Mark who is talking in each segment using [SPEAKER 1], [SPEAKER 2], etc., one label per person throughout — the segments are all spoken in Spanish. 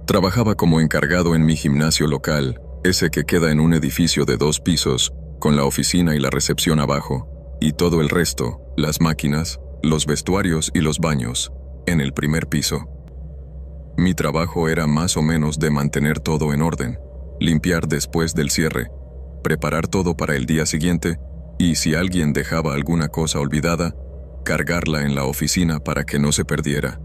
[SPEAKER 1] Trabajaba como encargado en mi gimnasio local, ese que queda en un edificio de 2 pisos, con la oficina y la recepción abajo, y todo el resto, las máquinas, los vestuarios y los baños, en el primer piso. Mi trabajo era más o menos de mantener todo en orden, limpiar después del cierre, preparar todo para el día siguiente, y si alguien dejaba alguna cosa olvidada, cargarla en la oficina para que no se perdiera.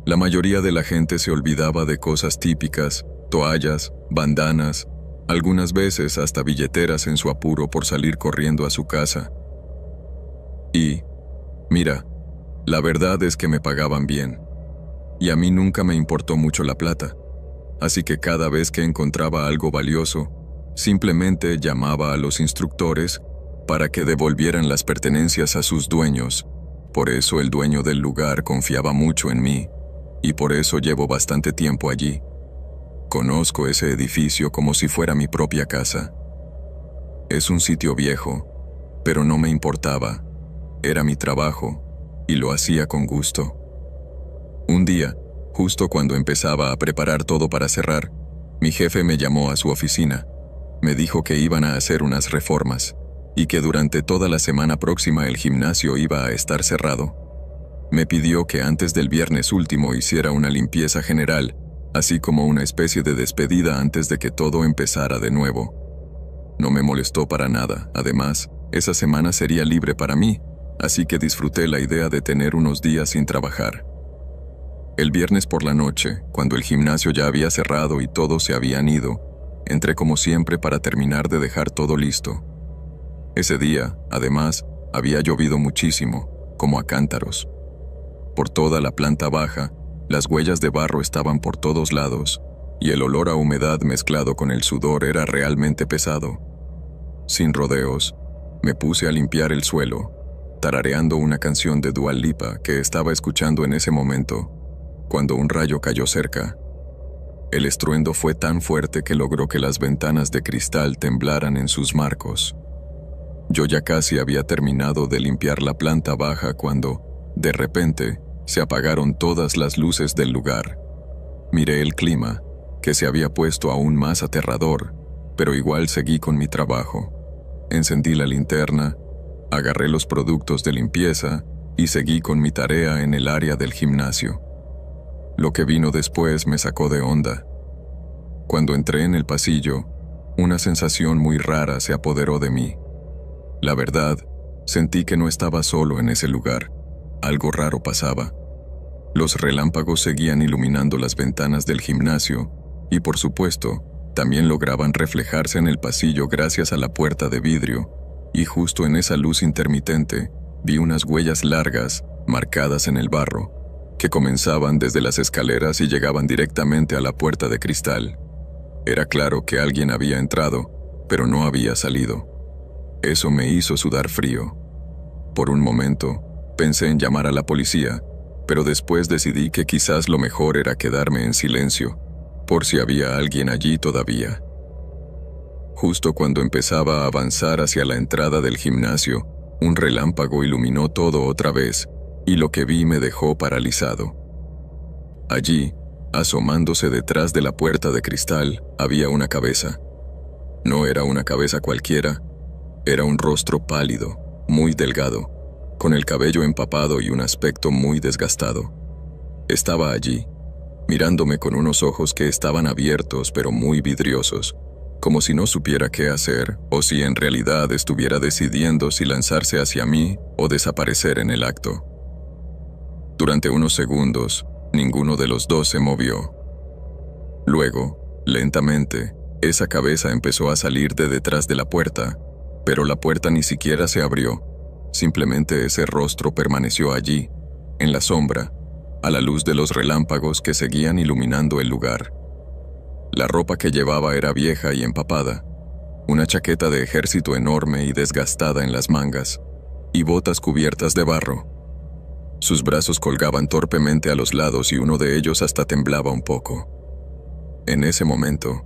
[SPEAKER 1] La mayoría de la gente se olvidaba de cosas típicas, toallas, bandanas, algunas veces hasta billeteras en su apuro por salir corriendo a su casa. Y, mira, la verdad es que me pagaban bien. Y a mí nunca me importó mucho la plata, así que cada vez que encontraba algo valioso, simplemente llamaba a los instructores para que devolvieran las pertenencias a sus dueños. Por eso el dueño del lugar confiaba mucho en mí, y por eso llevo bastante tiempo allí. Conozco ese edificio como si fuera mi propia casa. Es un sitio viejo, pero no me importaba. Era mi trabajo, y lo hacía con gusto. Un día, justo cuando empezaba a preparar todo para cerrar, mi jefe me llamó a su oficina. Me dijo que iban a hacer unas reformas, y que durante toda la semana próxima el gimnasio iba a estar cerrado. Me pidió que antes del viernes último hiciera una limpieza general, así como una especie de despedida antes de que todo empezara de nuevo. No me molestó para nada, además, esa semana sería libre para mí, así que disfruté la idea de tener unos días sin trabajar. El viernes por la noche, cuando el gimnasio ya había cerrado y todos se habían ido, entré como siempre para terminar de dejar todo listo. Ese día, además, había llovido muchísimo, como a cántaros. Por toda la planta baja, las huellas de barro estaban por todos lados, y el olor a humedad mezclado con el sudor era realmente pesado. Sin rodeos, me puse a limpiar el suelo, tarareando una canción de Dua Lipa que estaba escuchando en ese momento, cuando un rayo cayó cerca. El estruendo fue tan fuerte que logró que las ventanas de cristal temblaran en sus marcos. Yo ya casi había terminado de limpiar la planta baja cuando, de repente, se apagaron todas las luces del lugar. Miré el clima, que se había puesto aún más aterrador, pero igual seguí con mi trabajo. Encendí la linterna, agarré los productos de limpieza y seguí con mi tarea en el área del gimnasio. Lo que vino después me sacó de onda. Cuando entré en el pasillo, una sensación muy rara se apoderó de mí. La verdad, sentí que no estaba solo en ese lugar. Algo raro pasaba. Los relámpagos seguían iluminando las ventanas del gimnasio y, por supuesto, también lograban reflejarse en el pasillo gracias a la puerta de vidrio, y justo en esa luz intermitente vi unas huellas largas, marcadas en el barro, que comenzaban desde las escaleras y llegaban directamente a la puerta de cristal. Era claro que alguien había entrado, pero no había salido. Eso me hizo sudar frío. Por un momento, pensé en llamar a la policía, pero después decidí que quizás lo mejor era quedarme en silencio, por si había alguien allí todavía. Justo cuando empezaba a avanzar hacia la entrada del gimnasio, un relámpago iluminó todo otra vez, y lo que vi me dejó paralizado. Allí, asomándose detrás de la puerta de cristal, había una cabeza. No era una cabeza cualquiera, era un rostro pálido, muy delgado, con el cabello empapado y un aspecto muy desgastado. Estaba allí, mirándome con unos ojos que estaban abiertos pero muy vidriosos, como si no supiera qué hacer o si en realidad estuviera decidiendo si lanzarse hacia mí o desaparecer en el acto. Durante unos segundos, ninguno de los dos se movió. Luego, lentamente, esa cabeza empezó a salir de detrás de la puerta, pero la puerta ni siquiera se abrió. Simplemente ese rostro permaneció allí, en la sombra, a la luz de los relámpagos que seguían iluminando el lugar. La ropa que llevaba era vieja y empapada, una chaqueta de ejército enorme y desgastada en las mangas, y botas cubiertas de barro. Sus brazos colgaban torpemente a los lados y uno de ellos hasta temblaba un poco. En ese momento,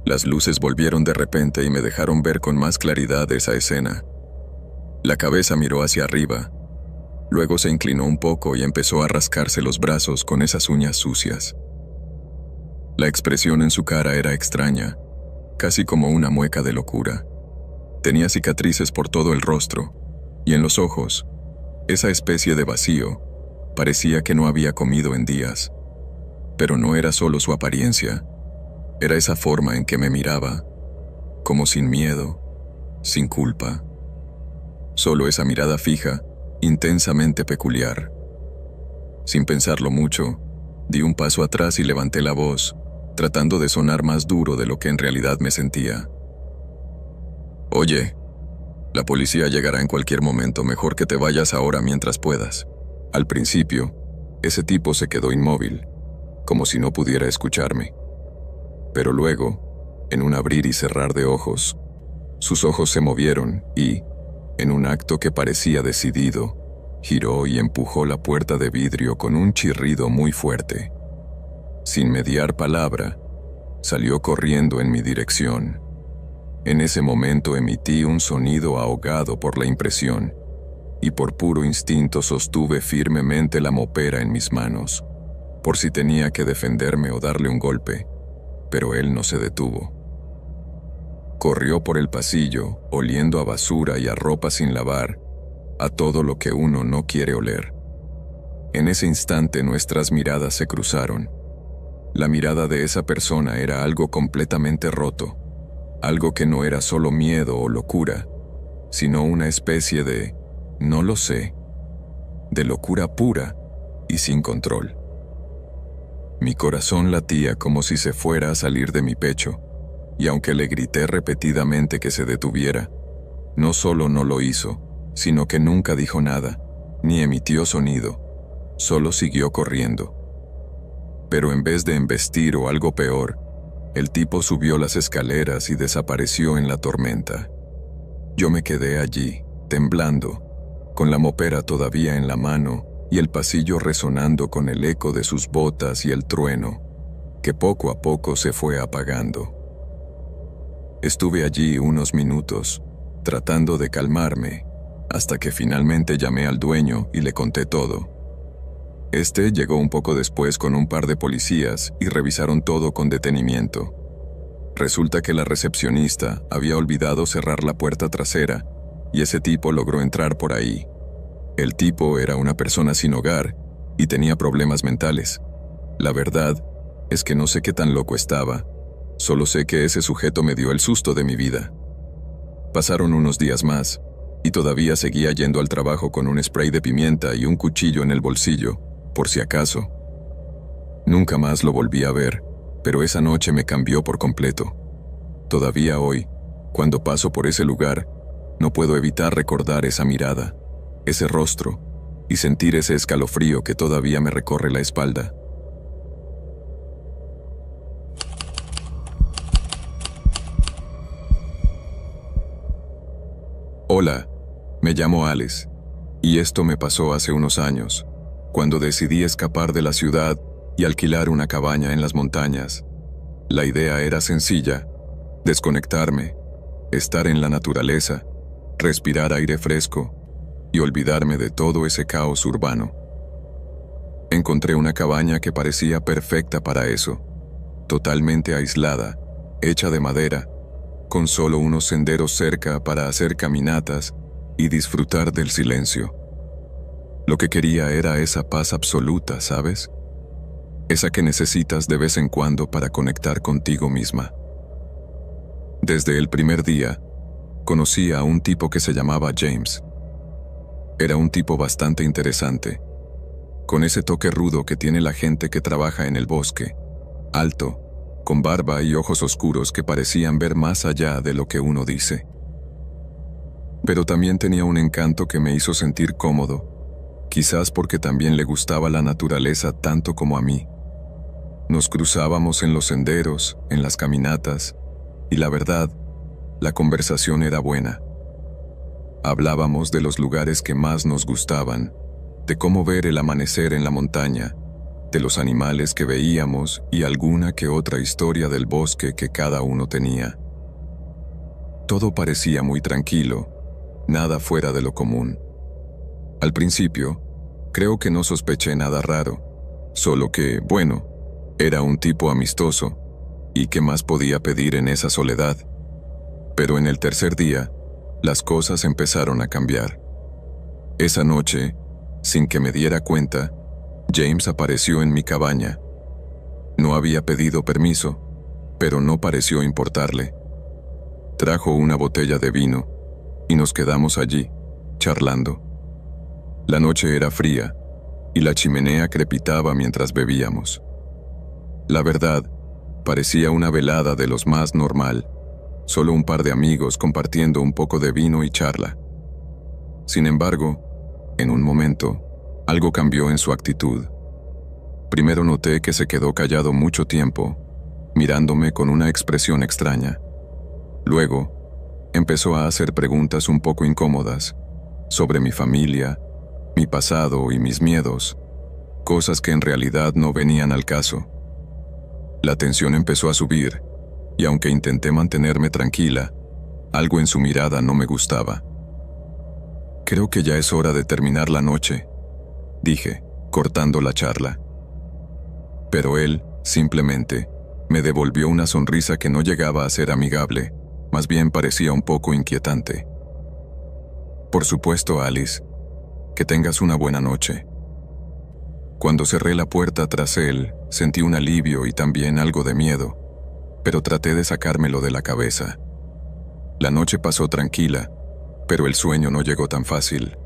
[SPEAKER 1] las luces volvieron de repente y me dejaron ver con más claridad esa escena. La cabeza miró hacia arriba, luego se inclinó un poco y empezó a rascarse los brazos con esas uñas sucias. La expresión en su cara era extraña, casi como una mueca de locura. Tenía cicatrices por todo el rostro, y en los ojos, esa especie de vacío, parecía que no había comido en días. Pero no era solo su apariencia, era esa forma en que me miraba, como sin miedo, sin culpa. Solo esa mirada fija, intensamente peculiar. Sin pensarlo mucho, di un paso atrás y levanté la voz, tratando de sonar más duro de lo que en realidad me sentía. Oye, la policía llegará en cualquier momento, mejor que te vayas ahora mientras puedas. Al principio, ese tipo se quedó inmóvil, como si no pudiera escucharme. Pero luego, en un abrir y cerrar de ojos, sus ojos se movieron y, en un acto que parecía decidido, giró y empujó la puerta de vidrio con un chirrido muy fuerte. Sin mediar palabra, salió corriendo en mi dirección. En ese momento emití un sonido ahogado por la impresión, y por puro instinto sostuve firmemente la mopera en mis manos, por si tenía que defenderme o darle un golpe, pero él no se detuvo. Corrió por el pasillo, oliendo a basura y a ropa sin lavar, a todo lo que uno no quiere oler. En ese instante nuestras miradas se cruzaron. La mirada de esa persona era algo completamente roto, algo que no era solo miedo o locura, sino una especie de, no lo sé, de locura pura y sin control. Mi corazón latía como si se fuera a salir de mi pecho, y aunque le grité repetidamente que se detuviera, no solo no lo hizo, sino que nunca dijo nada, ni emitió sonido, solo siguió corriendo. Pero en vez de embestir o algo peor, el tipo subió las escaleras y desapareció en la tormenta. Yo me quedé allí, temblando, con la mopera todavía en la mano y el pasillo resonando con el eco de sus botas y el trueno, que poco a poco se fue apagando. Estuve allí unos minutos, tratando de calmarme, hasta que finalmente llamé al dueño y le conté todo. Este llegó un poco después con un par de policías y revisaron todo con detenimiento. Resulta que la recepcionista había olvidado cerrar la puerta trasera y ese tipo logró entrar por ahí. El tipo era una persona sin hogar y tenía problemas mentales. La verdad es que no sé qué tan loco estaba, solo sé que ese sujeto me dio el susto de mi vida. Pasaron unos días más y todavía seguía yendo al trabajo con un spray de pimienta y un cuchillo en el bolsillo, por si acaso. Nunca más lo volví a ver, pero esa noche me cambió por completo. Todavía hoy, cuando paso por ese lugar, no puedo evitar recordar esa mirada, ese rostro, y sentir ese escalofrío que todavía me recorre la espalda. Hola, me llamo Alice, y esto me pasó hace unos años, cuando decidí escapar de la ciudad y alquilar una cabaña en las montañas. La idea era sencilla: desconectarme, estar en la naturaleza, respirar aire fresco y olvidarme de todo ese caos urbano. Encontré una cabaña que parecía perfecta para eso, totalmente aislada, hecha de madera, con solo unos senderos cerca para hacer caminatas y disfrutar del silencio. Lo que quería era esa paz absoluta, ¿sabes? Esa que necesitas de vez en cuando para conectar contigo misma. Desde el primer día, conocí a un tipo que se llamaba James. Era un tipo bastante interesante, con ese toque rudo que tiene la gente que trabaja en el bosque, alto, con barba y ojos oscuros que parecían ver más allá de lo que uno dice. Pero también tenía un encanto que me hizo sentir cómodo, quizás porque también le gustaba la naturaleza tanto como a mí. Nos cruzábamos en los senderos, en las caminatas, y la verdad, la conversación era buena. Hablábamos de los lugares que más nos gustaban, de cómo ver el amanecer en la montaña, de los animales que veíamos y alguna que otra historia del bosque que cada uno tenía. Todo parecía muy tranquilo, nada fuera de lo común. Al principio, creo que no sospeché nada raro, solo que, bueno, Era un tipo amistoso, ¿y qué más podía pedir en esa soledad? Pero en el tercer día, las cosas empezaron a cambiar. Esa noche, sin que me diera cuenta, James apareció en mi cabaña. No había pedido permiso, pero no pareció importarle. Trajo una botella de vino y nos quedamos allí, charlando. La noche era fría y la chimenea crepitaba mientras bebíamos. La verdad, parecía una velada de los más normal, solo un par de amigos compartiendo un poco de vino y charla. Sin embargo, en un momento, algo cambió en su actitud. Primero noté que se quedó callado mucho tiempo, mirándome con una expresión extraña. Luego, empezó a hacer preguntas un poco incómodas sobre mi familia, mi pasado y mis miedos, cosas que en realidad no venían al caso. La tensión empezó a subir, y aunque intenté mantenerme tranquila, algo en su mirada no me gustaba. «Creo que ya es hora de terminar la noche», dije, cortando la charla. Pero él, simplemente, me devolvió una sonrisa que no llegaba a ser amigable, más bien parecía un poco inquietante. «Por supuesto, Alice. Que tengas una buena noche». Cuando cerré la puerta tras él, sentí un alivio y también algo de miedo, pero traté de sacármelo de la cabeza. La noche pasó tranquila, pero el sueño no llegó tan fácil.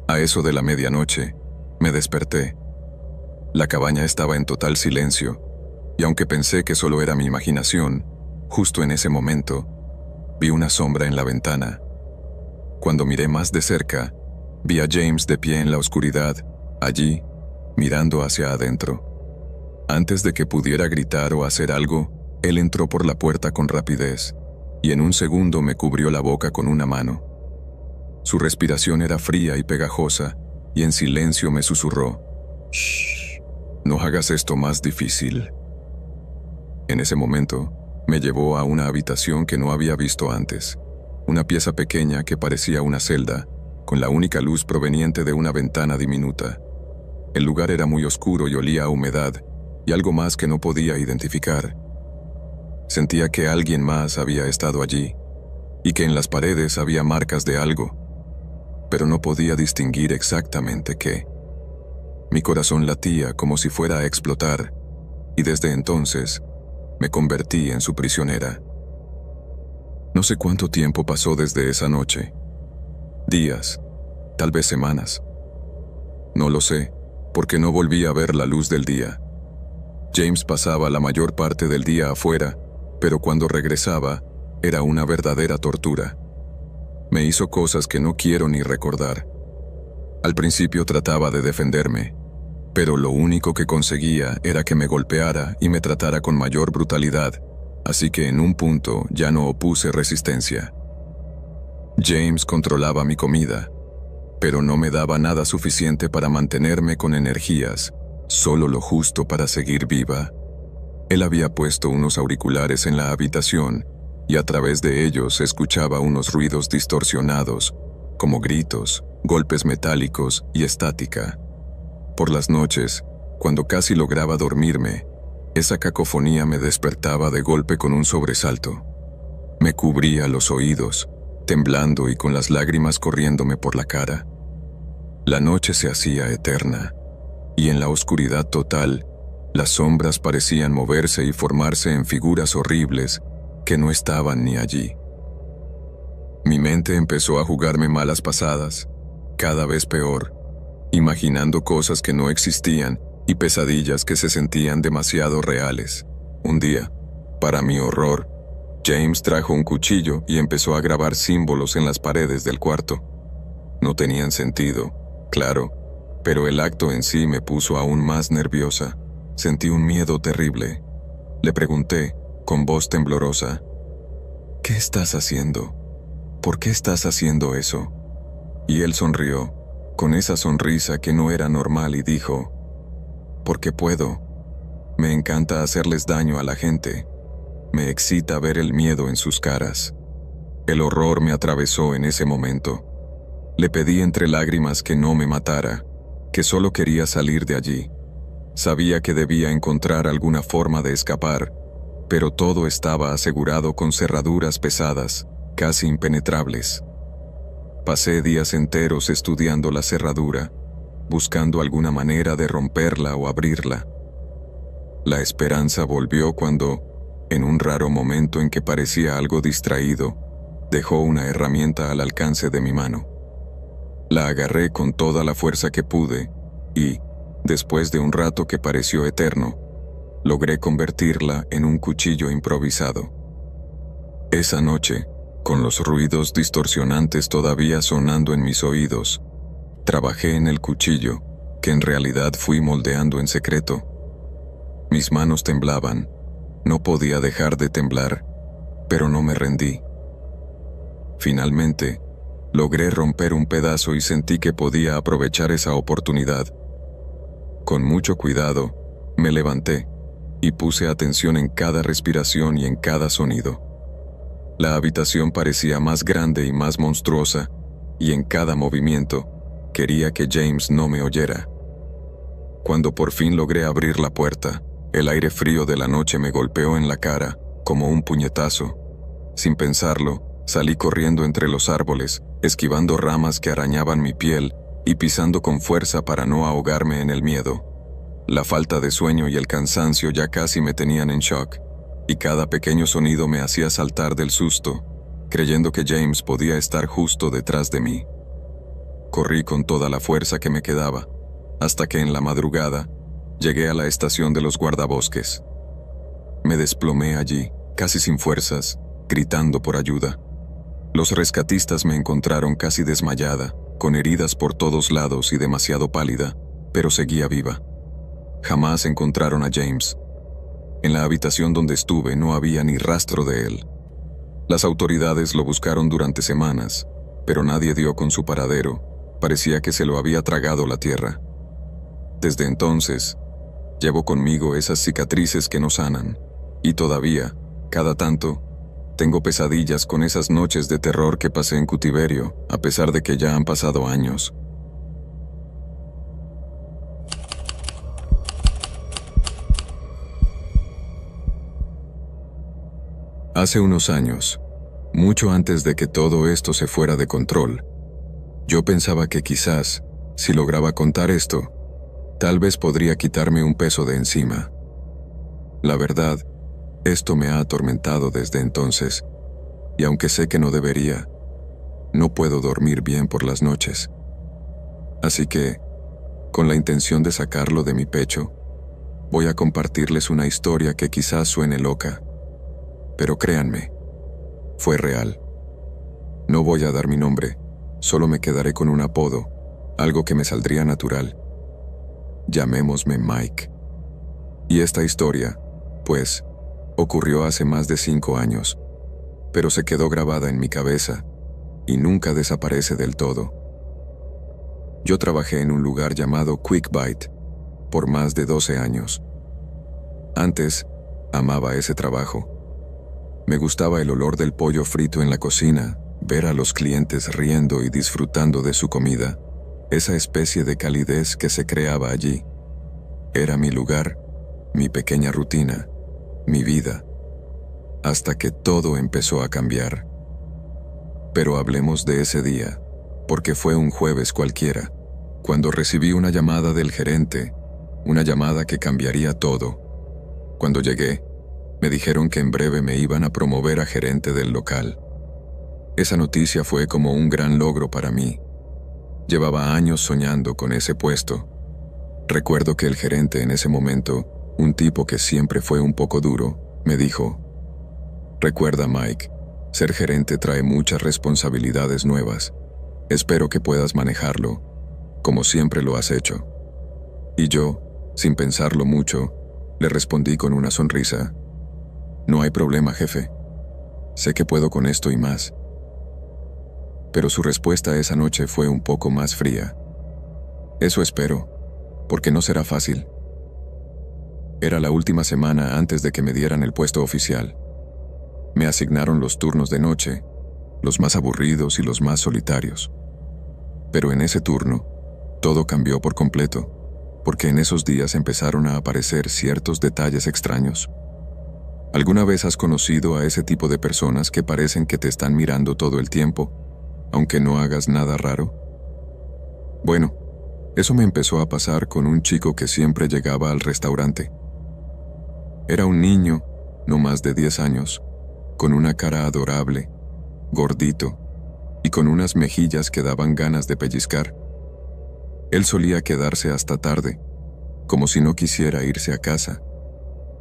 [SPEAKER 1] A eso de la medianoche, me desperté. La cabaña estaba en total silencio, y aunque pensé que solo era mi imaginación, justo en ese momento, vi una sombra en la ventana. Cuando miré más de cerca, vi a James de pie en la oscuridad, allí, mirando hacia adentro. Antes de que pudiera gritar o hacer algo, él entró por la puerta con rapidez, y en un segundo me cubrió la boca con una mano. Su respiración era fría y pegajosa, y en silencio me susurró: «Shh, no hagas esto más difícil». En ese momento, me llevó a una habitación que no había visto antes, una pieza pequeña que parecía una celda, con la única luz proveniente de una ventana diminuta. El lugar era muy oscuro y olía a humedad, y algo más que no podía identificar. Sentía que alguien más había estado allí, y que en las paredes había marcas de algo, pero no podía distinguir exactamente qué. Mi corazón latía como si fuera a explotar, y desde entonces me convertí en su prisionera. No sé cuánto tiempo pasó desde esa noche. Días, tal vez semanas. No lo sé, porque no volví a ver la luz del día. James pasaba la mayor parte del día afuera, pero cuando regresaba, era una verdadera tortura. Me hizo cosas que no quiero ni recordar. Al principio trataba de defenderme, pero lo único que conseguía era que me golpeara y me tratara con mayor brutalidad, así que en un punto ya no opuse resistencia. James controlaba mi comida, pero no me daba nada suficiente para mantenerme con energías, solo lo justo para seguir viva. Él había puesto unos auriculares en la habitación y a través de ellos escuchaba unos ruidos distorsionados, como gritos, golpes metálicos y estática. Por las noches, cuando casi lograba dormirme, esa cacofonía me despertaba de golpe con un sobresalto. Me cubría los oídos, temblando y con las lágrimas corriéndome por la cara. La noche se hacía eterna, y en la oscuridad total, las sombras parecían moverse y formarse en figuras horribles que no estaban ni allí. Mi mente empezó a jugarme malas pasadas, cada vez peor, imaginando cosas que no existían y pesadillas que se sentían demasiado reales. Un día, para mi horror, James trajo un cuchillo y empezó a grabar símbolos en las paredes del cuarto. No tenían sentido, claro, pero el acto en sí me puso aún más nerviosa. Sentí un miedo terrible. Le pregunté, con voz temblorosa: «¿Qué estás haciendo? ¿Por qué estás haciendo eso?». Y él sonrió, con esa sonrisa que no era normal, y dijo: «Porque puedo. Me encanta hacerles daño a la gente. Me excita ver el miedo en sus caras». El horror me atravesó en ese momento. Le pedí entre lágrimas que no me matara, que solo quería salir de allí. Sabía que debía encontrar alguna forma de escapar, pero todo estaba asegurado con cerraduras pesadas, casi impenetrables. Pasé días enteros estudiando la cerradura, buscando alguna manera de romperla o abrirla. La esperanza volvió cuando, en un raro momento en que parecía algo distraído, dejó una herramienta al alcance de mi mano. La agarré con toda la fuerza que pude y, después de un rato que pareció eterno, logré convertirla en un cuchillo improvisado. Esa noche, con los ruidos distorsionantes todavía sonando en mis oídos, trabajé en el cuchillo, que en realidad fui moldeando en secreto. Mis manos temblaban, no podía dejar de temblar, pero no me rendí. Finalmente, logré romper un pedazo y sentí que podía aprovechar esa oportunidad. Con mucho cuidado, me levanté y puse atención en cada respiración y en cada sonido. La habitación parecía más grande y más monstruosa, y en cada movimiento quería que James no me oyera. Cuando por fin logré abrir la puerta, el aire frío de la noche me golpeó en la cara, como un puñetazo. Sin pensarlo, salí corriendo entre los árboles, esquivando ramas que arañaban mi piel y pisando con fuerza para no ahogarme en el miedo. La falta de sueño y el cansancio ya casi me tenían en shock, y cada pequeño sonido me hacía saltar del susto, creyendo que James podía estar justo detrás de mí. Corrí con toda la fuerza que me quedaba, hasta que en la madrugada llegué a la estación de los guardabosques. Me desplomé allí, casi sin fuerzas, gritando por ayuda. Los rescatistas me encontraron casi desmayada, con heridas por todos lados y demasiado pálida, pero seguía viva. Jamás encontraron a James. En la habitación donde estuve no había ni rastro de él. Las autoridades lo buscaron durante semanas, pero nadie dio con su paradero. Parecía que se lo había tragado la tierra. Desde entonces, llevo conmigo esas cicatrices que no sanan, y todavía, cada tanto, tengo pesadillas con esas noches de terror que pasé en cautiverio, a pesar de que ya han pasado años. Hace unos años, mucho antes de que todo esto se fuera de control, yo pensaba que quizás, si lograba contar esto, tal vez podría quitarme un peso de encima. La verdad, esto me ha atormentado desde entonces, y aunque sé que no debería, no puedo dormir bien por las noches. Así que, con la intención de sacarlo de mi pecho, voy a compartirles una historia que quizás suene loca, pero créanme, fue real. No voy a dar mi nombre, solo me quedaré con un apodo, algo que me saldría natural. Llamémosme Mike. Y esta historia, pues, ocurrió hace más de 5 años, pero se quedó grabada en mi cabeza y nunca desaparece del todo. Yo trabajé en un lugar llamado Quick Bite por más de 12 años. Antes, amaba ese trabajo. Me gustaba el olor del pollo frito en la cocina, ver a los clientes riendo y disfrutando de su comida, esa especie de calidez que se creaba allí. Era mi lugar, mi pequeña rutina, mi vida, hasta que todo empezó a cambiar. Pero hablemos de ese día, porque fue un jueves cualquiera, cuando recibí una llamada del gerente, una llamada que cambiaría todo. Cuando llegué, me dijeron que en breve me iban a promover a gerente del local. Esa noticia fue como un gran logro para mí. Llevaba años soñando con ese puesto. Recuerdo que el gerente en ese momento, un tipo que siempre fue un poco duro, me dijo: «Recuerda, Mike, ser gerente trae muchas responsabilidades nuevas. Espero que puedas manejarlo, como siempre lo has hecho». Y yo, sin pensarlo mucho, le respondí con una sonrisa: «No hay problema, jefe. Sé que puedo con esto y más». Pero su respuesta esa noche fue un poco más fría. «Eso espero, porque no será fácil». Era la última semana antes de que me dieran el puesto oficial. Me asignaron los turnos de noche, los más aburridos y los más solitarios. Pero en ese turno, todo cambió por completo. porque en esos días empezaron a aparecer ciertos detalles extraños. ¿Alguna vez has conocido a ese tipo de personas que parecen que te están mirando todo el tiempo, aunque no hagas nada raro? Bueno, eso me empezó a pasar con un chico que siempre llegaba al restaurante. Era un niño, no más de 10 años, con una cara adorable, gordito, y con unas mejillas que daban ganas de pellizcar. Él solía quedarse hasta tarde, como si no quisiera irse a casa.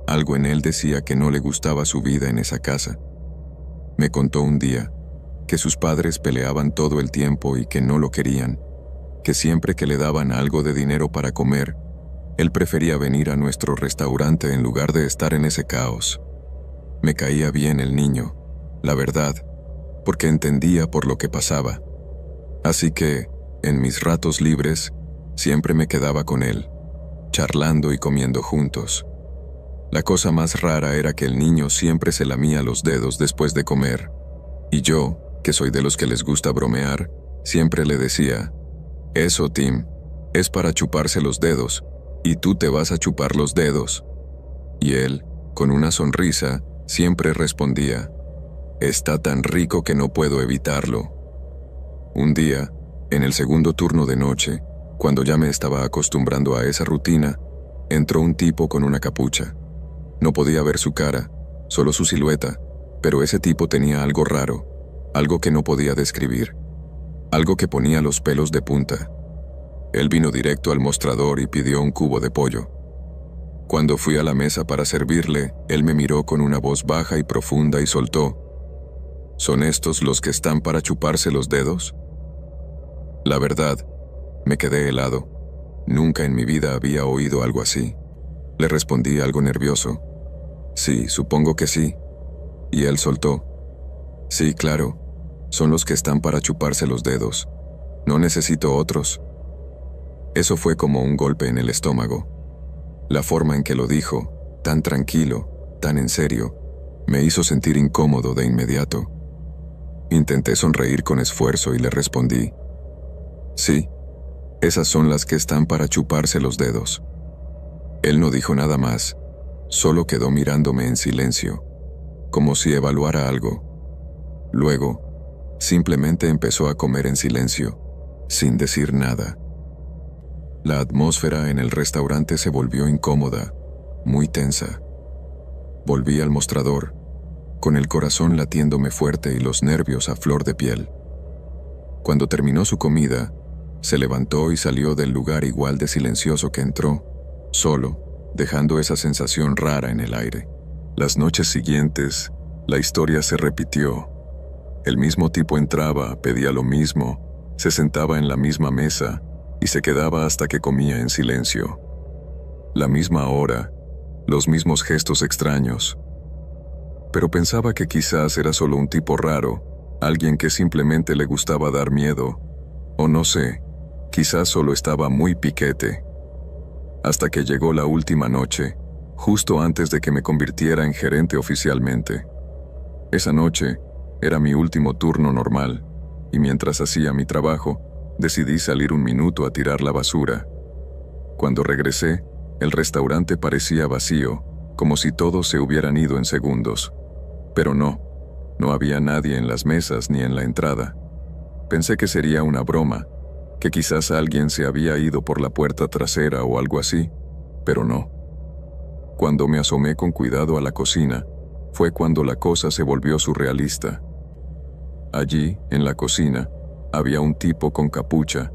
[SPEAKER 1] Algo en él decía que no le gustaba su vida en esa casa. Me contó un día que sus padres peleaban todo el tiempo y que no lo querían, que siempre que le daban algo de dinero para comer, él prefería venir a nuestro restaurante en lugar de estar en ese caos. Me caía bien el niño, la verdad, porque entendía por lo que pasaba. Así que, en mis ratos libres, siempre me quedaba con él, charlando y comiendo juntos. La cosa más rara era que el niño siempre se lamía los dedos después de comer, y yo, que soy de los que les gusta bromear, siempre le decía: «Eso, Tim, es para chuparse los dedos, y tú te vas a chupar los dedos». Y él, con una sonrisa, siempre respondía: «Está tan rico que no puedo evitarlo». Un día, en el segundo turno de noche, cuando ya me estaba acostumbrando a esa rutina, entró un tipo con una capucha. No podía ver su cara, solo su silueta, pero ese tipo tenía algo raro, algo que no podía describir, algo que ponía los pelos de punta. Él vino directo al mostrador y pidió un cubo de pollo. Cuando fui a la mesa para servirle, él me miró con una voz baja y profunda y soltó: «¿Son estos los que están para chuparse los dedos?». La verdad, me quedé helado. Nunca en mi vida había oído algo así. Le respondí algo nervioso: «Sí, supongo que sí». Y él soltó: «Sí, claro, son los que están para chuparse los dedos. No necesito otros». Eso fue como un golpe en el estómago. La forma en que lo dijo, tan tranquilo, tan en serio, me hizo sentir incómodo de inmediato. Intenté sonreír con esfuerzo y le respondí: «Sí, esas son las que están para chuparse los dedos». Él no dijo nada más, solo quedó mirándome en silencio, como si evaluara algo. Luego, simplemente empezó a comer en silencio, sin decir nada. La atmósfera en el restaurante se volvió incómoda, muy tensa. Volví al mostrador, con el corazón latiéndome fuerte y los nervios a flor de piel. Cuando terminó su comida, se levantó y salió del lugar igual de silencioso que entró, solo, dejando esa sensación rara en el aire. Las noches siguientes, la historia se repitió. El mismo tipo entraba, pedía lo mismo, se sentaba en la misma mesa y se quedaba hasta que comía en silencio. La misma hora, los mismos gestos extraños. Pero pensaba que quizás era solo un tipo raro, alguien que simplemente le gustaba dar miedo, o no sé, quizás solo estaba muy piquete. Hasta que llegó la última noche, justo antes de que me convirtiera en gerente oficialmente. Esa noche era mi último turno normal, y mientras hacía mi trabajo, decidí salir un minuto a tirar la basura. Cuando regresé, el restaurante parecía vacío, como si todos se hubieran ido en segundos. Pero no había nadie en las mesas ni en la entrada. Pensé que sería una broma, que quizás alguien se había ido por la puerta trasera o algo así, pero no. Cuando me asomé con cuidado a la cocina, fue cuando la cosa se volvió surrealista. Allí, en la cocina, había un tipo con capucha,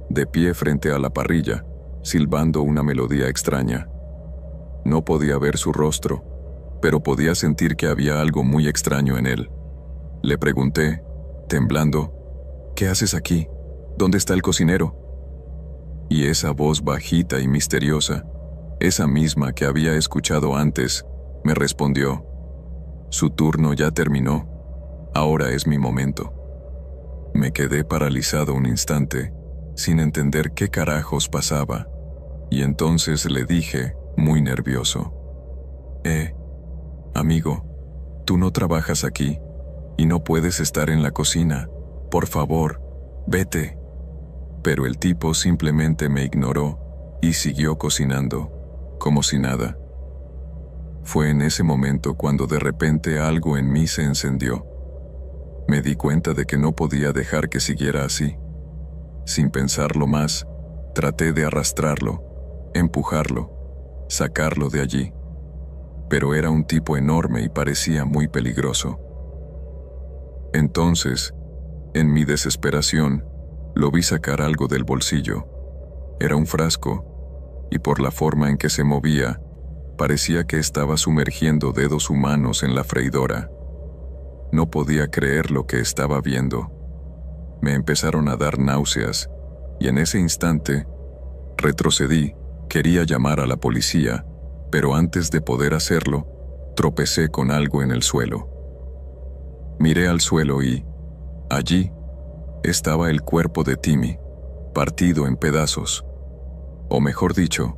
[SPEAKER 1] de pie frente a la parrilla, silbando una melodía extraña. No podía ver su rostro, pero podía sentir que había algo muy extraño en él. Le pregunté, temblando: «¿Qué haces aquí? ¿Dónde está el cocinero?». Y esa voz bajita y misteriosa, esa misma que había escuchado antes, me respondió: «Su turno ya terminó. Ahora es mi momento». Me quedé paralizado un instante, sin entender qué carajos pasaba, y entonces le dije, muy nervioso: «Amigo, tú no trabajas aquí, y no puedes estar en la cocina. Por favor, vete». Pero el tipo simplemente me ignoró, y siguió cocinando, como si nada. Fue en ese momento cuando de repente algo en mí se encendió. Me di cuenta de que no podía dejar que siguiera así. Sin pensarlo más, traté de arrastrarlo, empujarlo, sacarlo de allí. Pero era un tipo enorme y parecía muy peligroso. Entonces, en mi desesperación, lo vi sacar algo del bolsillo. Era un frasco, y por la forma en que se movía, parecía que estaba sumergiendo dedos humanos en la freidora. No podía creer lo que estaba viendo. Me empezaron a dar náuseas, y en ese instante, retrocedí, quería llamar a la policía, pero antes de poder hacerlo, tropecé con algo en el suelo. Miré al suelo y, allí, estaba el cuerpo de Timmy, partido en pedazos. O mejor dicho,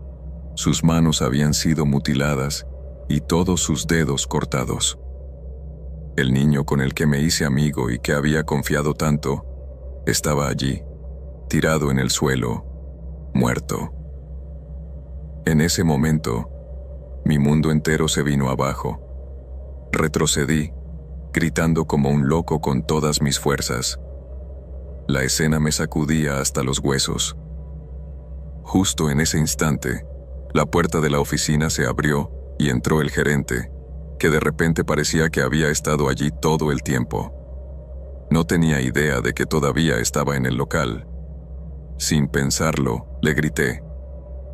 [SPEAKER 1] sus manos habían sido mutiladas y todos sus dedos cortados. El niño con el que me hice amigo y que había confiado tanto, estaba allí, tirado en el suelo, muerto. En ese momento, mi mundo entero se vino abajo. Retrocedí, gritando como un loco con todas mis fuerzas. La escena me sacudía hasta los huesos. Justo en ese instante, la puerta de la oficina se abrió y entró el gerente, que de repente parecía que había estado allí todo el tiempo. No tenía idea de que todavía estaba en el local. Sin pensarlo, le grité: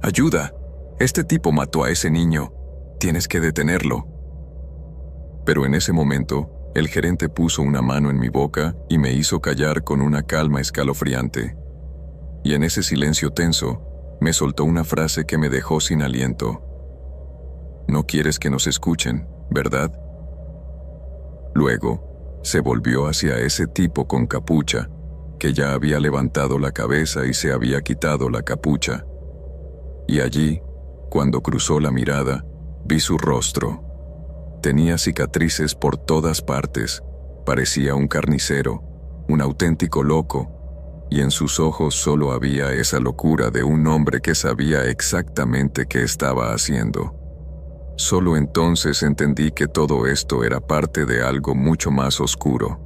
[SPEAKER 1] «¡Ayuda! Este tipo mató a ese niño. Tienes que detenerlo». Pero en ese momento, el gerente puso una mano en mi boca y me hizo callar con una calma escalofriante. Y en ese silencio tenso, me soltó una frase que me dejó sin aliento. «No quieres que nos escuchen, ¿verdad?». Luego, se volvió hacia ese tipo con capucha, que ya había levantado la cabeza y se había quitado la capucha. Y allí, cuando cruzó la mirada, vi su rostro. Tenía cicatrices por todas partes, parecía un carnicero, un auténtico loco, y en sus ojos solo había esa locura de un hombre que sabía exactamente qué estaba haciendo. Solo entonces entendí que todo esto era parte de algo mucho más oscuro.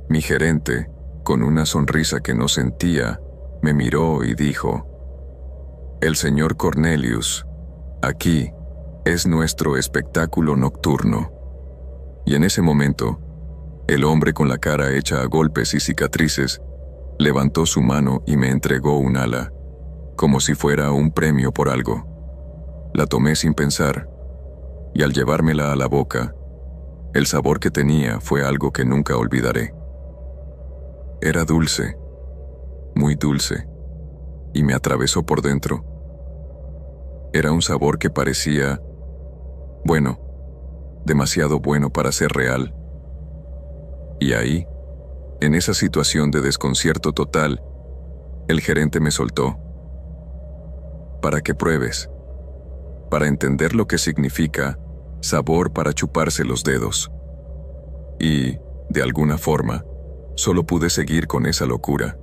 [SPEAKER 1] Mi gerente, con una sonrisa que no sentía, me miró y dijo: «El señor Cornelius, aquí, es nuestro espectáculo nocturno». Y en ese momento, el hombre con la cara hecha a golpes y cicatrices levantó su mano y me entregó un ala, como si fuera un premio por algo. La tomé sin pensar, y al llevármela a la boca, el sabor que tenía fue algo que nunca olvidaré. Era dulce, muy dulce, y me atravesó por dentro. Era un sabor que parecía, bueno, demasiado bueno para ser real. Y ahí, en esa situación de desconcierto total, el gerente me soltó: «Para que pruebes, para entender lo que significa sabor para chuparse los dedos». Y, de alguna forma, solo pude seguir con esa locura.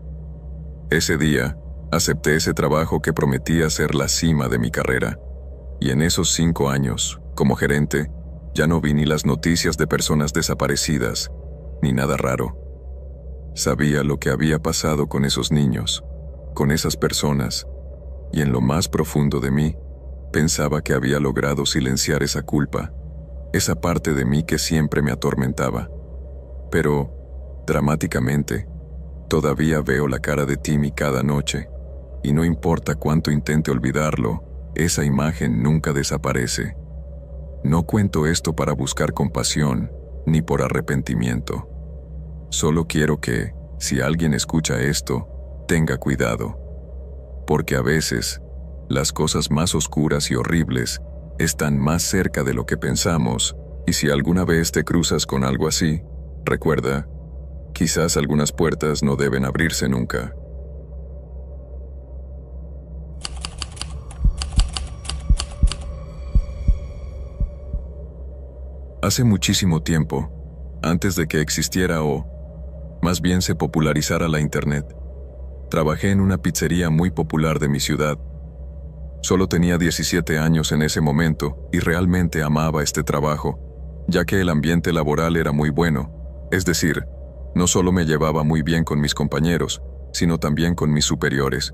[SPEAKER 1] Ese día, acepté ese trabajo que prometía ser la cima de mi carrera, y en esos 5 años, como gerente, ya no vi ni las noticias de personas desaparecidas, ni nada raro. Sabía lo que había pasado con esos niños, con esas personas, y en lo más profundo de mí, pensaba que había logrado silenciar esa culpa, esa parte de mí que siempre me atormentaba. Pero, dramáticamente, todavía veo la cara de Timmy cada noche, y no importa cuánto intente olvidarlo, esa imagen nunca desaparece. No cuento esto para buscar compasión, ni por arrepentimiento. Solo quiero que, si alguien escucha esto, tenga cuidado. Porque a veces, las cosas más oscuras y horribles están más cerca de lo que pensamos, y si alguna vez te cruzas con algo así, recuerda, quizás algunas puertas no deben abrirse nunca. Hace muchísimo tiempo, antes de que existiera o, más bien se popularizara la Internet, trabajé en una pizzería muy popular de mi ciudad, Solo tenía 17 años en ese momento y realmente amaba este trabajo, ya que el ambiente laboral era muy bueno, es decir, no solo me llevaba muy bien con mis compañeros, sino también con mis superiores.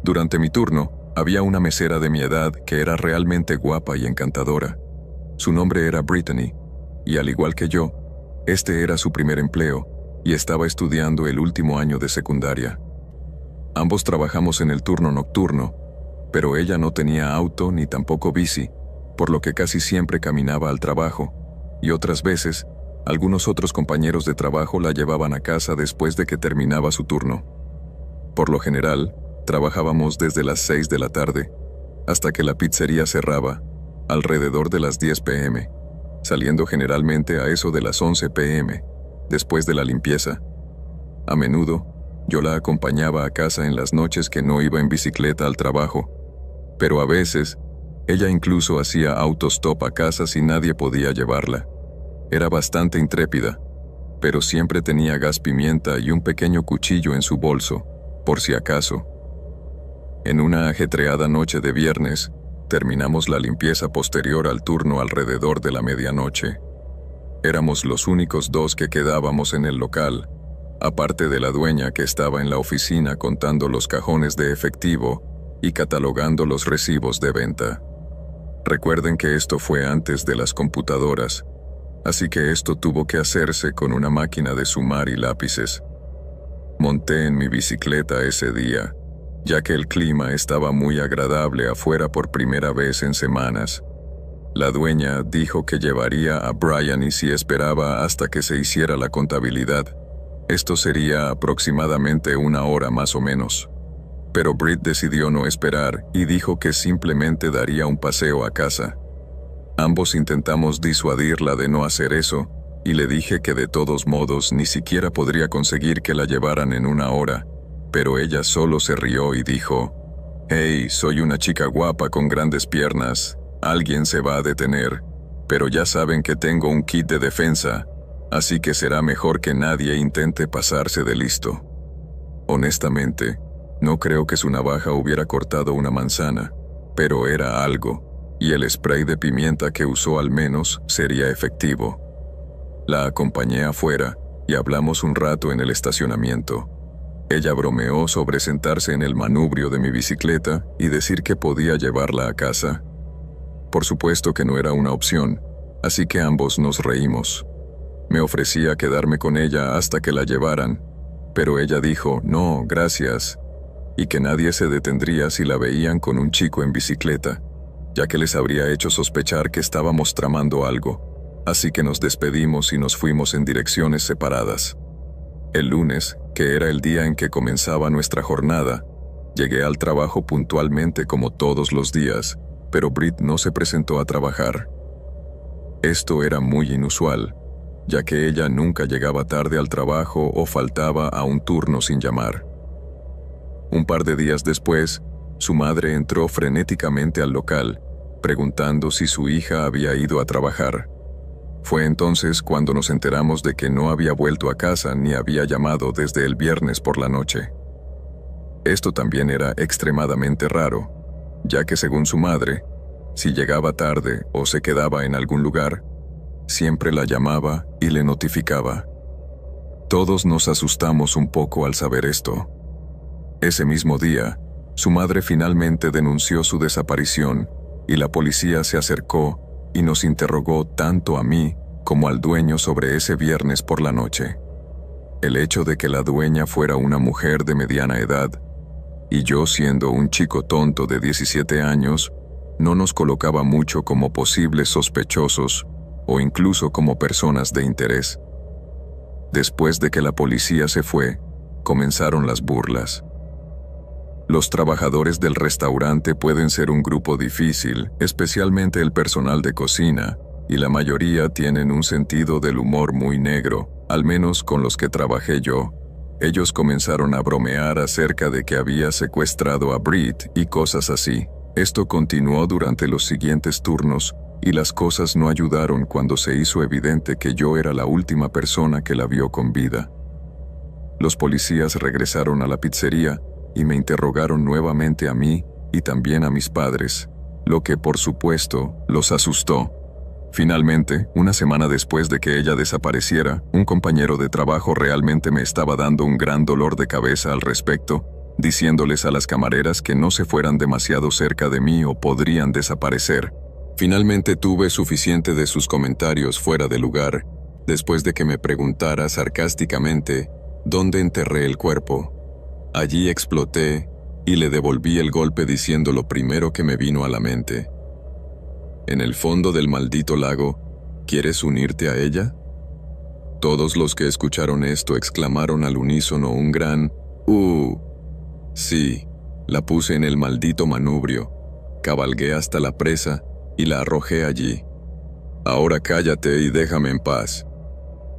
[SPEAKER 1] Durante mi turno, había una mesera de mi edad que era realmente guapa y encantadora. Su nombre era Brittany, y al igual que yo, este era su primer empleo, y estaba estudiando el último año de secundaria. Ambos trabajamos en el turno nocturno, pero ella no tenía auto ni tampoco bici, por lo que casi siempre caminaba al trabajo, y otras veces, algunos otros compañeros de trabajo la llevaban a casa después de que terminaba su turno. Por lo general, trabajábamos desde las 6 de la tarde, hasta que la pizzería cerraba, alrededor de las 10 p.m., saliendo generalmente a eso de las 11 p.m., después de la limpieza. A menudo, yo la acompañaba a casa en las noches que no iba en bicicleta al trabajo, pero a veces, ella incluso hacía autostop a casa si nadie podía llevarla. Era bastante intrépida, pero siempre tenía gas pimienta y un pequeño cuchillo en su bolso, por si acaso. En una ajetreada noche de viernes, terminamos la limpieza posterior al turno alrededor de la medianoche. Éramos los únicos dos que quedábamos en el local, aparte de la dueña que estaba en la oficina contando los cajones de efectivo y catalogando los recibos de venta. Recuerden que esto fue antes de las computadoras, así que esto tuvo que hacerse con una máquina de sumar y lápices. Monté en mi bicicleta ese día, ya que el clima estaba muy agradable afuera por primera vez en semanas. La dueña dijo que llevaría a Brian y si esperaba hasta que se hiciera la contabilidad. Esto sería aproximadamente 1 hora más o menos. Pero Britt decidió no esperar y dijo que simplemente daría un paseo a casa. Ambos intentamos disuadirla de no hacer eso, y le dije que de todos modos ni siquiera podría conseguir que la llevaran en 1 hora, pero ella solo se rió y dijo: «Hey, soy una chica guapa con grandes piernas, alguien se va a detener, pero ya saben que tengo un kit de defensa, así que será mejor que nadie intente pasarse de listo». Honestamente, no creo que su navaja hubiera cortado una manzana, pero era algo, y el spray de pimienta que usó al menos sería efectivo. La acompañé afuera y hablamos un rato en el estacionamiento. Ella bromeó sobre sentarse en el manubrio de mi bicicleta y decir que podía llevarla a casa. Por supuesto que no era una opción, así que ambos nos reímos. Me ofrecía quedarme con ella hasta que la llevaran, pero ella dijo «no, gracias», y que nadie se detendría si la veían con un chico en bicicleta, ya que les habría hecho sospechar que estábamos tramando algo, así que nos despedimos y nos fuimos en direcciones separadas. El lunes, que era el día en que comenzaba nuestra jornada, llegué al trabajo puntualmente como todos los días, pero Britt no se presentó a trabajar. Esto era muy inusual, ya que ella nunca llegaba tarde al trabajo o faltaba a un turno sin llamar. Un par de días después, su madre entró frenéticamente al local, preguntando si su hija había ido a trabajar. Fue entonces cuando nos enteramos de que no había vuelto a casa ni había llamado desde el viernes por la noche. Esto también era extremadamente raro, ya que según su madre, si llegaba tarde o se quedaba en algún lugar, siempre la llamaba y le notificaba. Todos nos asustamos un poco al saber esto. Ese mismo día, su madre finalmente denunció su desaparición y la policía se acercó y nos interrogó tanto a mí como al dueño sobre ese viernes por la noche. El hecho de que la dueña fuera una mujer de mediana edad y yo siendo un chico tonto de 17 años, no nos colocaba mucho como posibles sospechosos o incluso como personas de interés. Después de que la policía se fue, comenzaron las burlas. Los trabajadores del restaurante pueden ser un grupo difícil, especialmente el personal de cocina, y la mayoría tienen un sentido del humor muy negro, al menos con los que trabajé yo. Ellos comenzaron a bromear acerca de que había secuestrado a Britt y cosas así. Esto continuó durante los siguientes turnos, y las cosas no ayudaron cuando se hizo evidente que yo era la última persona que la vio con vida. Los policías regresaron a la pizzería y me interrogaron nuevamente a mí y también a mis padres, lo que por supuesto los asustó. Finalmente, una semana después de que ella desapareciera, un compañero de trabajo realmente me estaba dando un gran dolor de cabeza al respecto, diciéndoles a las camareras que no se fueran demasiado cerca de mí o podrían desaparecer. Finalmente tuve suficiente de sus comentarios fuera de lugar, después de que me preguntara sarcásticamente dónde enterré el cuerpo. Allí exploté y le devolví el golpe diciendo lo primero que me vino a la mente. En el fondo del maldito lago, ¿quieres unirte a ella? Todos los que escucharon esto exclamaron al unísono un gran Sí, la puse en el maldito manubrio, cabalgué hasta la presa y la arrojé allí. Ahora cállate y déjame en paz.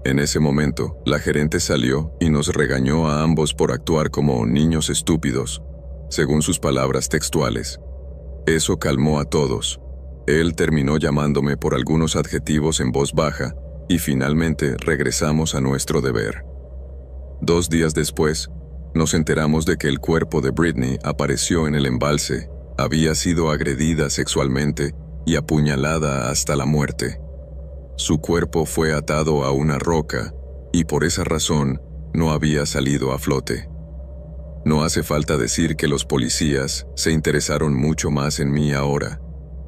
[SPEAKER 1] En ese momento, la gerente salió y nos regañó a ambos por actuar como niños estúpidos, según sus palabras textuales. Eso calmó a todos. Él terminó llamándome por algunos adjetivos en voz baja y finalmente regresamos a nuestro deber. 2 días después, nos enteramos de que el cuerpo de Britney apareció en el embalse. Había sido agredida sexualmente y apuñalada hasta la muerte. Su cuerpo fue atado a una roca y por esa razón no había salido a flote. No hace falta decir que los policías se interesaron mucho más en mí ahora,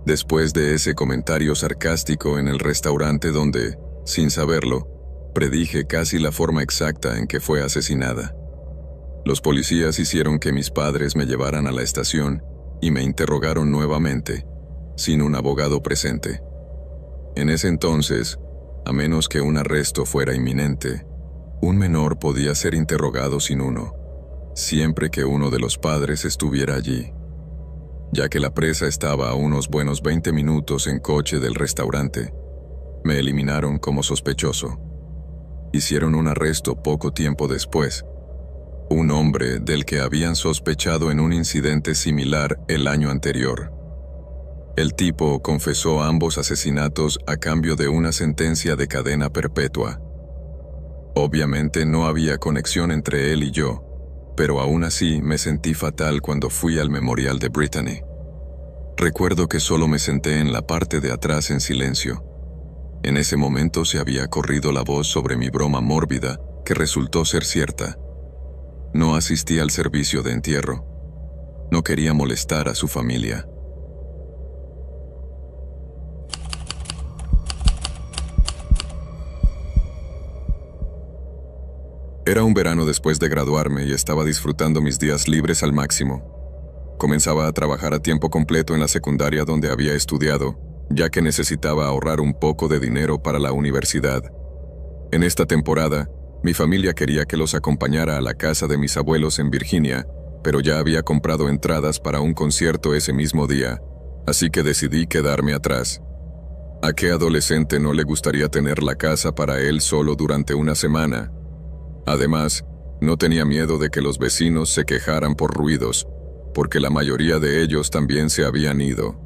[SPEAKER 1] después de ese comentario sarcástico en el restaurante donde, sin saberlo, predije casi la forma exacta en que fue asesinada. Los policías hicieron que mis padres me llevaran a la estación y me interrogaron nuevamente, sin un abogado presente. En ese entonces, a menos que un arresto fuera inminente, un menor podía ser interrogado sin uno, siempre que uno de los padres estuviera allí. Ya que la presa estaba a unos buenos 20 minutos en coche del restaurante, me eliminaron como sospechoso. Hicieron un arresto poco tiempo después, un hombre del que habían sospechado en un incidente similar el año anterior. El tipo confesó ambos asesinatos a cambio de una sentencia de cadena perpetua. Obviamente no había conexión entre él y yo, pero aún así me sentí fatal cuando fui al memorial de Brittany. Recuerdo que solo me senté en la parte de atrás en silencio. En ese momento se había corrido la voz sobre mi broma mórbida, que resultó ser cierta. No asistí al servicio de entierro. No quería molestar a su familia. Era un verano después de graduarme y estaba disfrutando mis días libres al máximo. Comenzaba a trabajar a tiempo completo en la secundaria donde había estudiado, ya que necesitaba ahorrar un poco de dinero para la universidad. En esta temporada, mi familia quería que los acompañara a la casa de mis abuelos en Virginia, pero ya había comprado entradas para un concierto ese mismo día, así que decidí quedarme atrás. ¿A qué adolescente no le gustaría tener la casa para él solo durante una semana? Además, no tenía miedo de que los vecinos se quejaran por ruidos, porque la mayoría de ellos también se habían ido.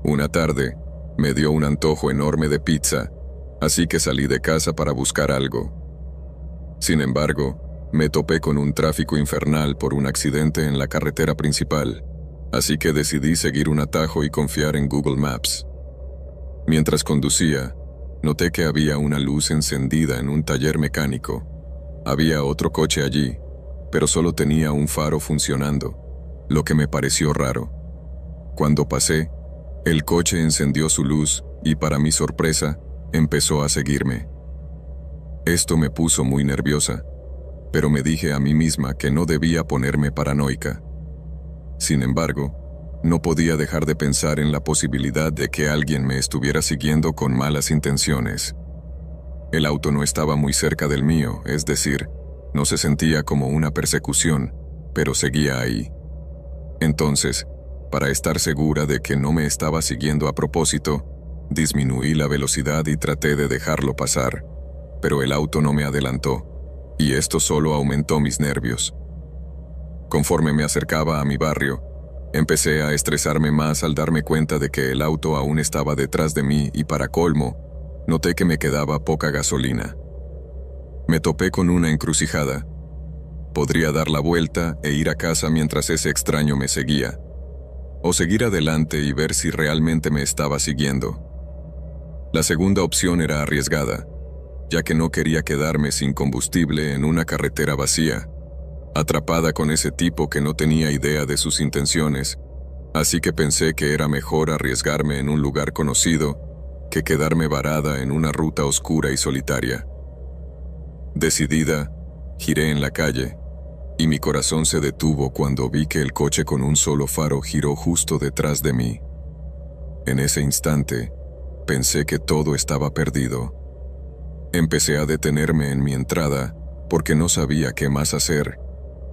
[SPEAKER 1] Una tarde, me dio un antojo enorme de pizza, así que salí de casa para buscar algo. Sin embargo, me topé con un tráfico infernal por un accidente en la carretera principal, así que decidí seguir un atajo y confiar en Google Maps. Mientras conducía, noté que había una luz encendida en un taller mecánico. Había otro coche allí, pero solo tenía un faro funcionando, lo que me pareció raro. Cuando pasé, el coche encendió su luz y, para mi sorpresa, empezó a seguirme. Esto me puso muy nerviosa, pero me dije a mí misma que no debía ponerme paranoica. Sin embargo, no podía dejar de pensar en la posibilidad de que alguien me estuviera siguiendo con malas intenciones. El auto no estaba muy cerca del mío, es decir, no se sentía como una persecución, pero seguía ahí. Entonces, para estar segura de que no me estaba siguiendo a propósito, disminuí la velocidad y traté de dejarlo pasar, pero el auto no me adelantó, y esto solo aumentó mis nervios. Conforme me acercaba a mi barrio, empecé a estresarme más al darme cuenta de que el auto aún estaba detrás de mí y, para colmo, noté que me quedaba poca gasolina. Me topé con una encrucijada. Podría dar la vuelta e ir a casa mientras ese extraño me seguía, o seguir adelante y ver si realmente me estaba siguiendo. La segunda opción era arriesgada, ya que no quería quedarme sin combustible en una carretera vacía, atrapada con ese tipo que no tenía idea de sus intenciones, así que pensé que era mejor arriesgarme en un lugar conocido que quedarme varada en una ruta oscura y solitaria. Decidida, giré en la calle, y mi corazón se detuvo cuando vi que el coche con un solo faro giró justo detrás de mí. En ese instante, pensé que todo estaba perdido. Empecé a detenerme en mi entrada porque no sabía qué más hacer,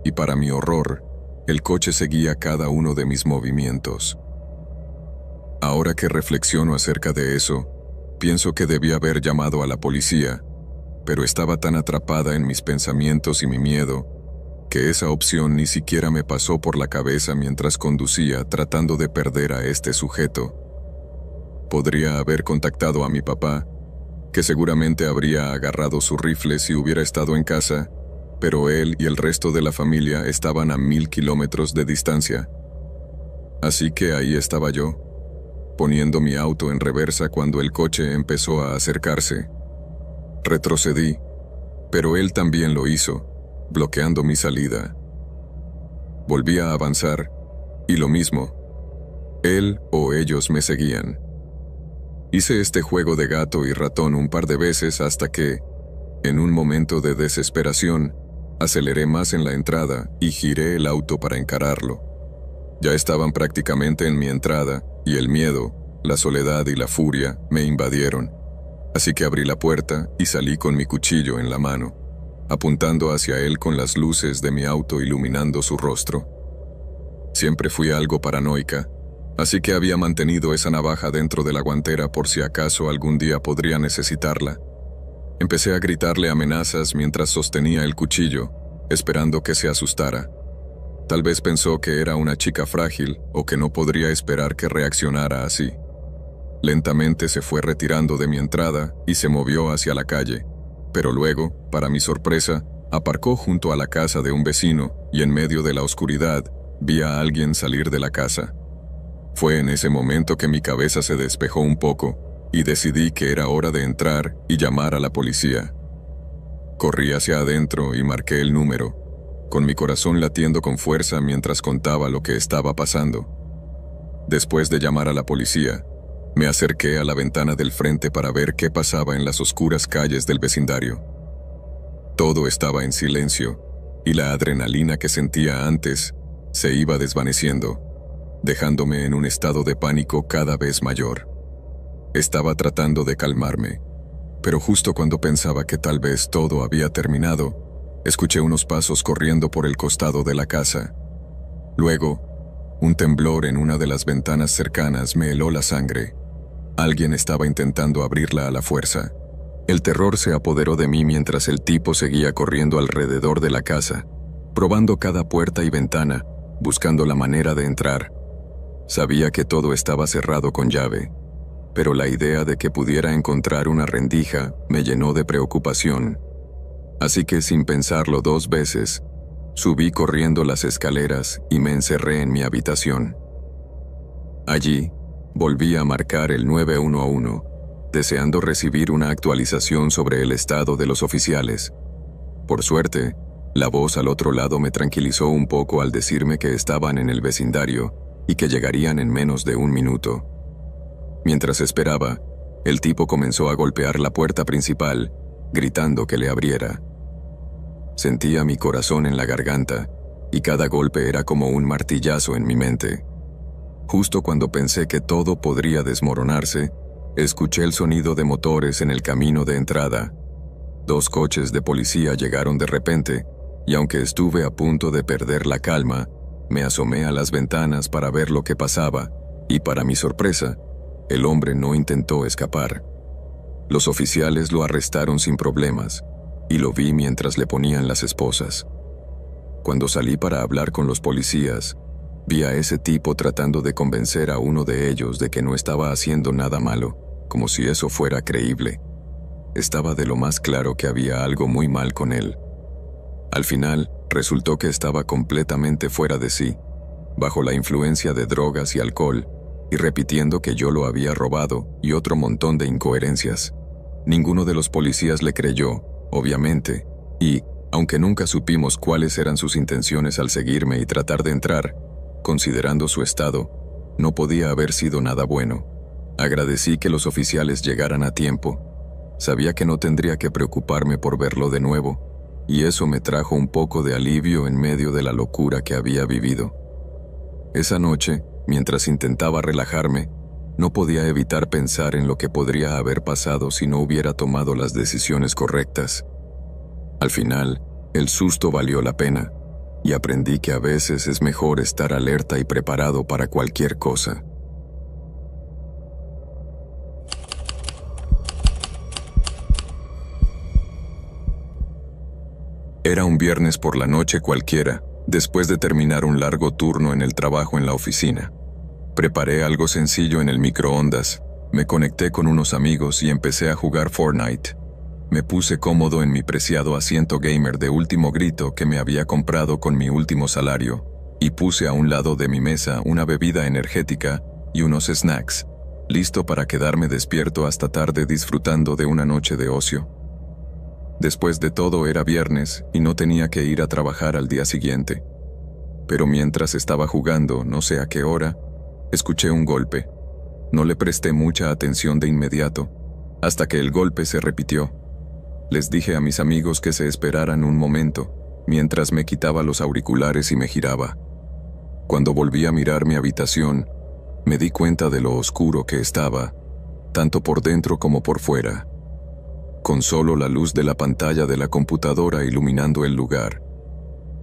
[SPEAKER 1] y para mi horror, el coche seguía cada uno de mis movimientos. Ahora que reflexiono acerca de eso, pienso que debí haber llamado a la policía, pero estaba tan atrapada en mis pensamientos y mi miedo, que esa opción ni siquiera me pasó por la cabeza mientras conducía tratando de perder a este sujeto. Podría haber contactado a mi papá, que seguramente habría agarrado su rifle si hubiera estado en casa, pero él y el resto de la familia estaban a 1000 kilómetros de distancia. Así que ahí estaba yo, poniendo mi auto en reversa cuando el coche empezó a acercarse. Retrocedí, pero él también lo hizo, bloqueando mi salida. Volví a avanzar, y lo mismo. Él o ellos me seguían. Hice este juego de gato y ratón un par de veces hasta que, en un momento de desesperación, aceleré más en la entrada y giré el auto para encararlo. Ya estaban prácticamente en mi entrada, y el miedo, la soledad y la furia me invadieron. Así que abrí la puerta y salí con mi cuchillo en la mano, apuntando hacia él con las luces de mi auto iluminando su rostro. Siempre fui algo paranoica, así que había mantenido esa navaja dentro de la guantera por si acaso algún día podría necesitarla. Empecé a gritarle amenazas mientras sostenía el cuchillo, esperando que se asustara. Tal vez pensó que era una chica frágil o que no podría esperar que reaccionara así. Lentamente se fue retirando de mi entrada y se movió hacia la calle, pero luego, para mi sorpresa, aparcó junto a la casa de un vecino y en medio de la oscuridad vi a alguien salir de la casa. Fue en ese momento que mi cabeza se despejó un poco y decidí que era hora de entrar y llamar a la policía. Corrí hacia adentro y marqué el número, con mi corazón latiendo con fuerza mientras contaba lo que estaba pasando. Después de llamar a la policía, me acerqué a la ventana del frente para ver qué pasaba en las oscuras calles del vecindario. Todo estaba en silencio, y la adrenalina que sentía antes se iba desvaneciendo, dejándome en un estado de pánico cada vez mayor. Estaba tratando de calmarme, pero justo cuando pensaba que tal vez todo había terminado, escuché unos pasos corriendo por el costado de la casa. Luego, un temblor en una de las ventanas cercanas me heló la sangre. Alguien estaba intentando abrirla a la fuerza. El terror se apoderó de mí mientras el tipo seguía corriendo alrededor de la casa, probando cada puerta y ventana, buscando la manera de entrar. Sabía que todo estaba cerrado con llave, pero la idea de que pudiera encontrar una rendija me llenó de preocupación. Así que sin pensarlo 2 veces, subí corriendo las escaleras y me encerré en mi habitación. Allí, volví a marcar el 911, deseando recibir una actualización sobre el estado de los oficiales. Por suerte, la voz al otro lado me tranquilizó un poco al decirme que estaban en el vecindario y que llegarían en menos de 1 minuto. Mientras esperaba, el tipo comenzó a golpear la puerta principal, gritando que le abriera. Sentía mi corazón en la garganta, y cada golpe era como un martillazo en mi mente. Justo cuando pensé que todo podría desmoronarse, escuché el sonido de motores en el camino de entrada. 2 coches de policía llegaron de repente, y aunque estuve a punto de perder la calma, me asomé a las ventanas para ver lo que pasaba, y para mi sorpresa, el hombre no intentó escapar. Los oficiales lo arrestaron sin problemas, y lo vi mientras le ponían las esposas. Cuando salí para hablar con los policías, vi a ese tipo tratando de convencer a uno de ellos de que no estaba haciendo nada malo, como si eso fuera creíble. Estaba de lo más claro que había algo muy mal con él. Al final, resultó que estaba completamente fuera de sí. bajo la influencia de drogas y alcohol, y repitiendo que yo lo había robado y otro montón de incoherencias. Ninguno de los policías le creyó, obviamente, y, aunque nunca supimos cuáles eran sus intenciones al seguirme y tratar de entrar, considerando su estado, no podía haber sido nada bueno. Agradecí que los oficiales llegaran a tiempo. Sabía que no tendría que preocuparme por verlo de nuevo, y eso me trajo un poco de alivio en medio de la locura que había vivido. Esa noche, mientras intentaba relajarme, no podía evitar pensar en lo que podría haber pasado si no hubiera tomado las decisiones correctas. Al final, el susto valió la pena, y aprendí que a veces es mejor estar alerta y preparado para cualquier cosa. Era un viernes por la noche cualquiera, después de terminar un largo turno en el trabajo en la oficina. Preparé algo sencillo en el microondas, me conecté con unos amigos y empecé a jugar Fortnite. Me puse cómodo en mi preciado asiento gamer de último grito que me había comprado con mi último salario, y puse a un lado de mi mesa una bebida energética y unos snacks, listo para quedarme despierto hasta tarde disfrutando de una noche de ocio. Después de todo era viernes y no tenía que ir a trabajar al día siguiente. Pero mientras estaba jugando, no sé a qué hora, escuché un golpe. No le presté mucha atención de inmediato, hasta que el golpe se repitió. Les dije a mis amigos que se esperaran un momento, mientras me quitaba los auriculares y me giraba. Cuando volví a mirar mi habitación, me di cuenta de lo oscuro que estaba, tanto por dentro como por fuera, con solo la luz de la pantalla de la computadora iluminando el lugar.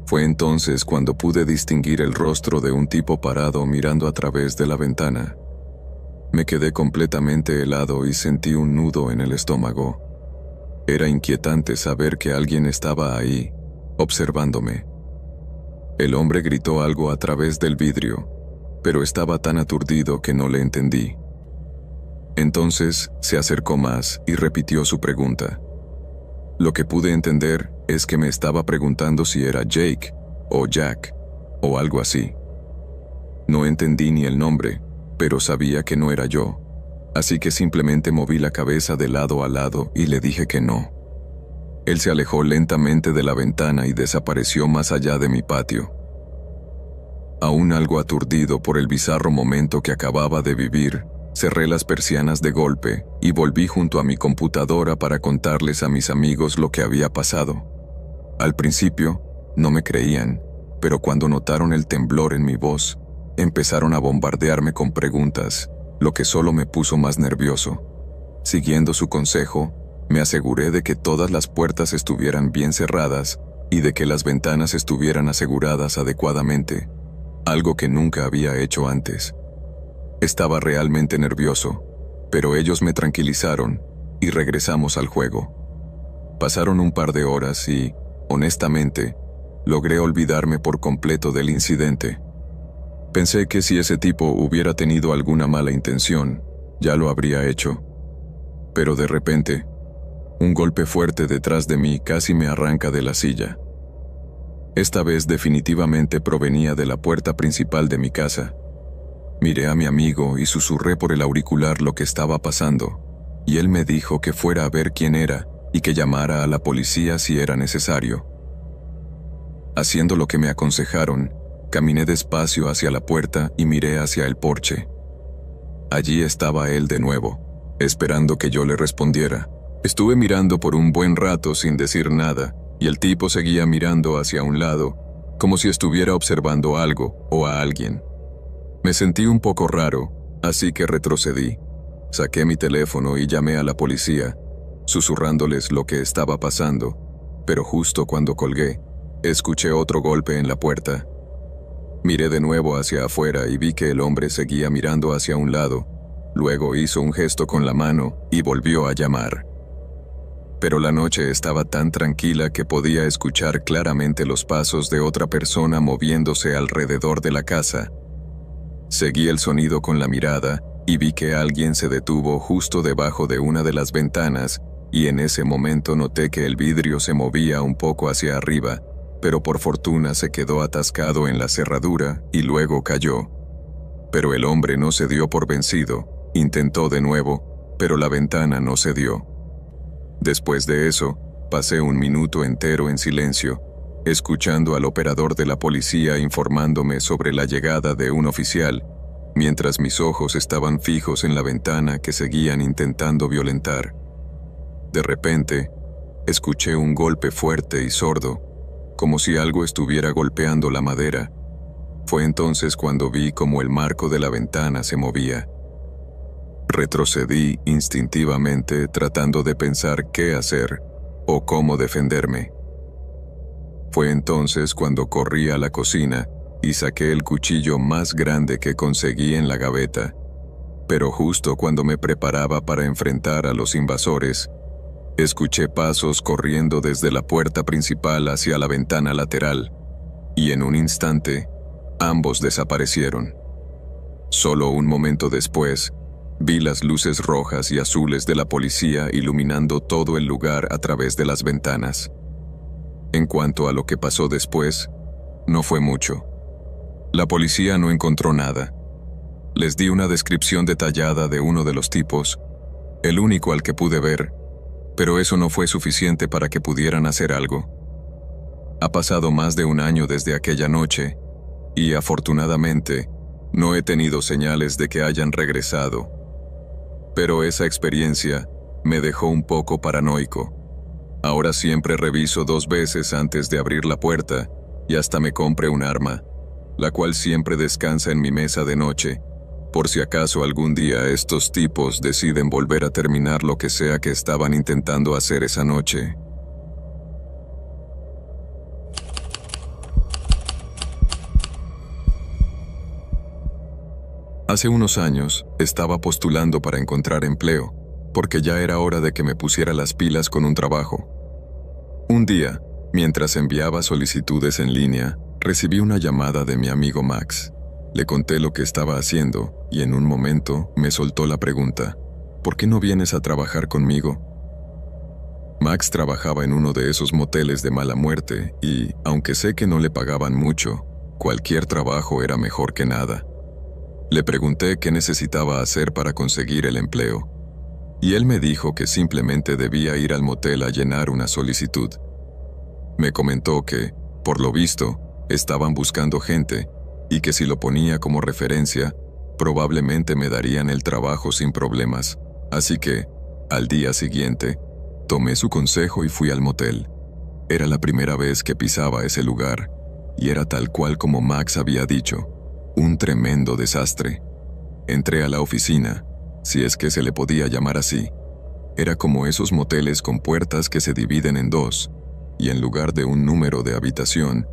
[SPEAKER 1] Fue entonces cuando pude distinguir el rostro de un tipo parado mirando a través de la ventana. Me quedé completamente helado y sentí un nudo en el estómago. Era inquietante saber que alguien estaba ahí, observándome. El hombre gritó algo a través del vidrio, pero estaba tan aturdido que no le entendí. Entonces se acercó más y repitió su pregunta. Lo que pude entender es que me estaba preguntando si era Jake o Jack o algo así. No entendí ni el nombre, pero sabía que no era yo, así que simplemente moví la cabeza de lado a lado y le dije que no. Él se alejó lentamente de la ventana y desapareció más allá de mi patio. Aún algo aturdido por el bizarro momento que acababa de vivir, cerré las persianas de golpe y volví junto a mi computadora para contarles a mis amigos lo que había pasado. Al principio, no me creían, pero cuando notaron el temblor en mi voz, empezaron a bombardearme con preguntas, lo que solo me puso más nervioso. Siguiendo su consejo, me aseguré de que todas las puertas estuvieran bien cerradas y de que las ventanas estuvieran aseguradas adecuadamente, algo que nunca había hecho antes. Estaba realmente nervioso, pero ellos me tranquilizaron y regresamos al juego. Pasaron un par de horas y, honestamente, logré olvidarme por completo del incidente. Pensé que si ese tipo hubiera tenido alguna mala intención, ya lo habría hecho. Pero de repente, un golpe fuerte detrás de mí casi me arranca de la silla. Esta vez definitivamente provenía de la puerta principal de mi casa. Miré a mi amigo y susurré por el auricular lo que estaba pasando, y él me dijo que fuera a ver quién era y que llamara a la policía si era necesario. Haciendo lo que me aconsejaron, caminé despacio hacia la puerta y miré hacia el porche. Allí estaba él de nuevo, esperando que yo le respondiera. Estuve mirando por un buen rato sin decir nada, y el tipo seguía mirando hacia un lado, como si estuviera observando algo o a alguien. Me sentí un poco raro, así que retrocedí. Saqué mi teléfono y llamé a la policía, susurrándoles lo que estaba pasando, pero justo cuando colgué, escuché otro golpe en la puerta. Miré de nuevo hacia afuera y vi que el hombre seguía mirando hacia un lado, luego hizo un gesto con la mano y volvió a llamar. Pero la noche estaba tan tranquila que podía escuchar claramente los pasos de otra persona moviéndose alrededor de la casa. Seguí el sonido con la mirada y vi que alguien se detuvo justo debajo de una de las ventanas y en ese momento noté que el vidrio se movía un poco hacia arriba pero por fortuna se quedó atascado en la cerradura y luego cayó. Pero el hombre no se dio por vencido, intentó de nuevo, pero la ventana no cedió. Después de eso, pasé un minuto entero en silencio, escuchando al operador de la policía informándome sobre la llegada de un oficial, mientras mis ojos estaban fijos en la ventana que seguían intentando violentar. De repente, escuché un golpe fuerte y sordo, como si algo estuviera golpeando la madera. Fue entonces cuando vi cómo el marco de la ventana se movía. Retrocedí instintivamente tratando de pensar qué hacer o cómo defenderme. Fue entonces cuando corrí a la cocina y saqué el cuchillo más grande que conseguí en la gaveta. Pero justo cuando me preparaba para enfrentar a los invasores, escuché pasos corriendo desde la puerta principal hacia la ventana lateral, y en un instante, ambos desaparecieron. Solo un momento después, vi las luces rojas y azules de la policía iluminando todo el lugar a través de las ventanas. En cuanto a lo que pasó después, no fue mucho. La policía no encontró nada. Les di una descripción detallada de uno de los tipos, el único al que pude ver, pero eso no fue suficiente para que pudieran hacer algo. Ha pasado más de un año desde aquella noche, y afortunadamente, no he tenido señales de que hayan regresado. Pero esa experiencia me dejó un poco paranoico. Ahora siempre reviso 2 veces antes de abrir la puerta y hasta me compré un arma, la cual siempre descansa en mi mesa de noche, por si acaso algún día estos tipos deciden volver a terminar lo que sea que estaban intentando hacer esa noche. Hace unos años estaba postulando para encontrar empleo, porque ya era hora de que me pusiera las pilas con un trabajo. Un día, mientras enviaba solicitudes en línea, recibí una llamada de mi amigo Max. Le conté lo que estaba haciendo y en un momento me soltó la pregunta: ¿por qué no vienes a trabajar conmigo? Max trabajaba en uno de esos moteles de mala muerte y, aunque sé que no le pagaban mucho, cualquier trabajo era mejor que nada. Le pregunté qué necesitaba hacer para conseguir el empleo, y él me dijo que simplemente debía ir al motel a llenar una solicitud. Me comentó que, por lo visto, estaban buscando gente, y que si lo ponía como referencia, probablemente me darían el trabajo sin problemas. Así que, al día siguiente, tomé su consejo y fui al motel. Era la primera vez que pisaba ese lugar, y era tal cual como Max había dicho, un tremendo desastre. Entré a la oficina, si es que se le podía llamar así. Era como esos moteles con puertas que se dividen en 2, y en lugar de un número de habitación,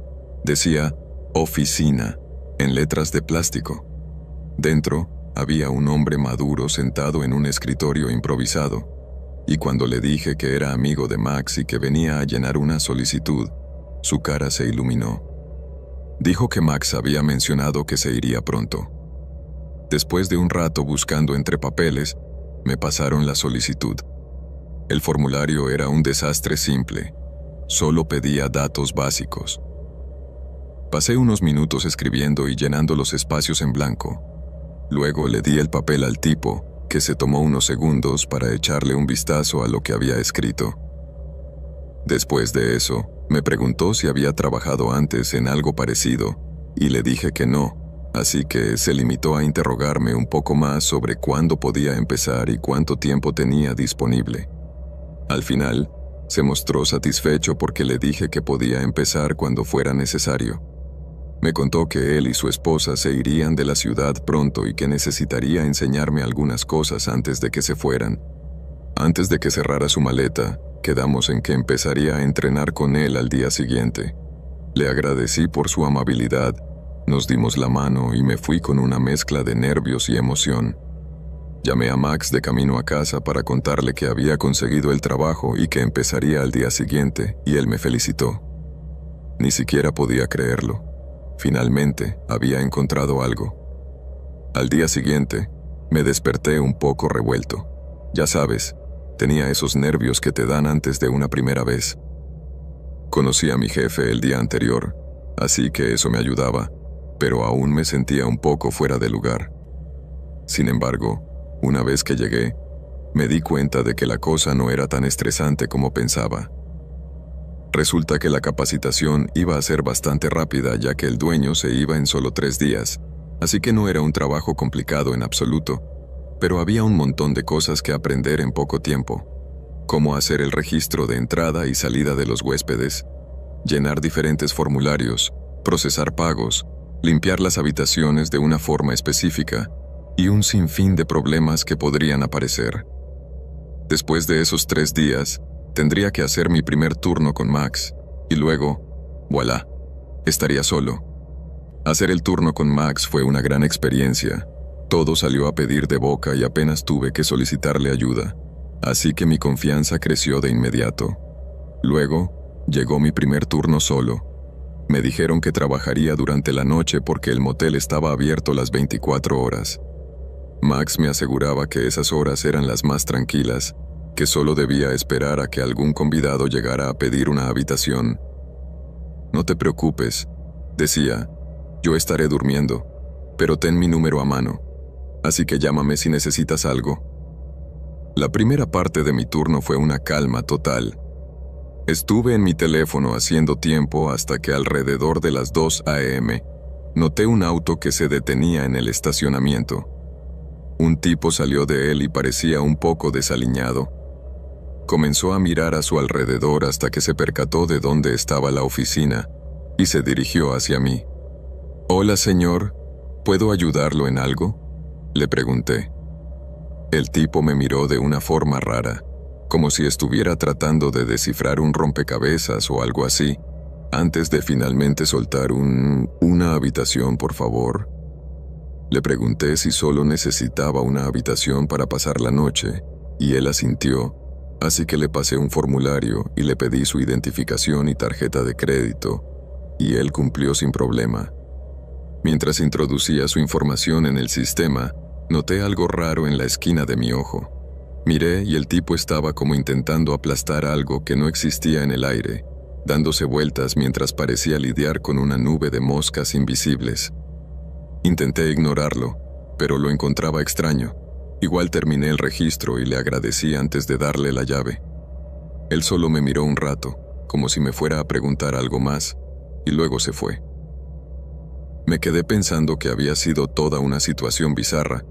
[SPEAKER 1] decía oficina, en letras de plástico. Dentro había un hombre maduro sentado en un escritorio improvisado, y cuando le dije que era amigo de Max y que venía a llenar una solicitud, su cara se iluminó. Dijo que Max había mencionado que se iría pronto. Después de un rato buscando entre papeles, me pasaron la solicitud. El formulario era un desastre simple, solo pedía datos básicos. Pasé unos minutos escribiendo y llenando los espacios en blanco. Luego le di el papel al tipo, que se tomó unos segundos para echarle un vistazo a lo que había escrito. Después de eso, me preguntó si había trabajado antes en algo parecido, y le dije que no, así que se limitó a interrogarme un poco más sobre cuándo podía empezar y cuánto tiempo tenía disponible. Al final, se mostró satisfecho porque le dije que podía empezar cuando fuera necesario. Me contó que él y su esposa se irían de la ciudad pronto y que necesitaría enseñarme algunas cosas antes de que se fueran. Antes de que cerrara su maleta, quedamos en que empezaría a entrenar con él al día siguiente. Le agradecí por su amabilidad, nos dimos la mano y me fui con una mezcla de nervios y emoción. Llamé a Max de camino a casa para contarle que había conseguido el trabajo y que empezaría al día siguiente, y él me felicitó. Ni siquiera podía creerlo. Finalmente, había encontrado algo. Al día siguiente, me desperté un poco revuelto. Ya sabes, tenía esos nervios que te dan antes de una primera vez. Conocí a mi jefe el día anterior, así que eso me ayudaba, pero aún me sentía un poco fuera de lugar. Sin embargo, una vez que llegué, me di cuenta de que la cosa no era tan estresante como pensaba. Resulta que la capacitación iba a ser bastante rápida ya que el dueño se iba en solo 3 días, así que no era un trabajo complicado en absoluto, pero había un montón de cosas que aprender en poco tiempo. Cómo hacer el registro de entrada y salida de los huéspedes, llenar diferentes formularios, procesar pagos, limpiar las habitaciones de una forma específica y un sinfín de problemas que podrían aparecer. Después de esos 3 días, tendría que hacer mi primer turno con Max y luego, voilà, estaría solo. Hacer el turno con Max fue una gran experiencia. Todo salió a pedir de boca y apenas tuve que solicitarle ayuda, así que mi confianza creció de inmediato. Luego, llegó mi primer turno solo. Me dijeron que trabajaría durante la noche porque el motel estaba abierto las 24 horas. Max me aseguraba que esas horas eran las más tranquilas, que solo debía esperar a que algún convidado llegara a pedir una habitación. No te preocupes, decía, yo estaré durmiendo, pero ten mi número a mano, así que llámame si necesitas algo. La primera parte de mi turno fue una calma total. Estuve en mi teléfono haciendo tiempo hasta que alrededor de las 2 a.m. noté un auto que se detenía en el estacionamiento. Un tipo salió de él y parecía un poco desaliñado. Comenzó a mirar a su alrededor hasta que se percató de dónde estaba la oficina y se dirigió hacia mí. «Hola, señor, ¿puedo ayudarlo en algo?», le pregunté. El tipo me miró de una forma rara, como si estuviera tratando de descifrar un rompecabezas o algo así, antes de finalmente soltar «una habitación, por favor». Le pregunté si solo necesitaba una habitación para pasar la noche, y él asintió, así que le pasé un formulario y le pedí su identificación y tarjeta de crédito, y él cumplió sin problema. Mientras introducía su información en el sistema, noté algo raro en la esquina de mi ojo. Miré y el tipo estaba como intentando aplastar algo que no existía en el aire, dándose vueltas mientras parecía lidiar con una nube de moscas invisibles. Intenté ignorarlo, pero lo encontraba extraño. Igual terminé el registro y le agradecí antes de darle la llave. Él solo me miró un rato, como si me fuera a preguntar algo más, y luego se fue. Me quedé pensando que había sido toda una situación bizarra,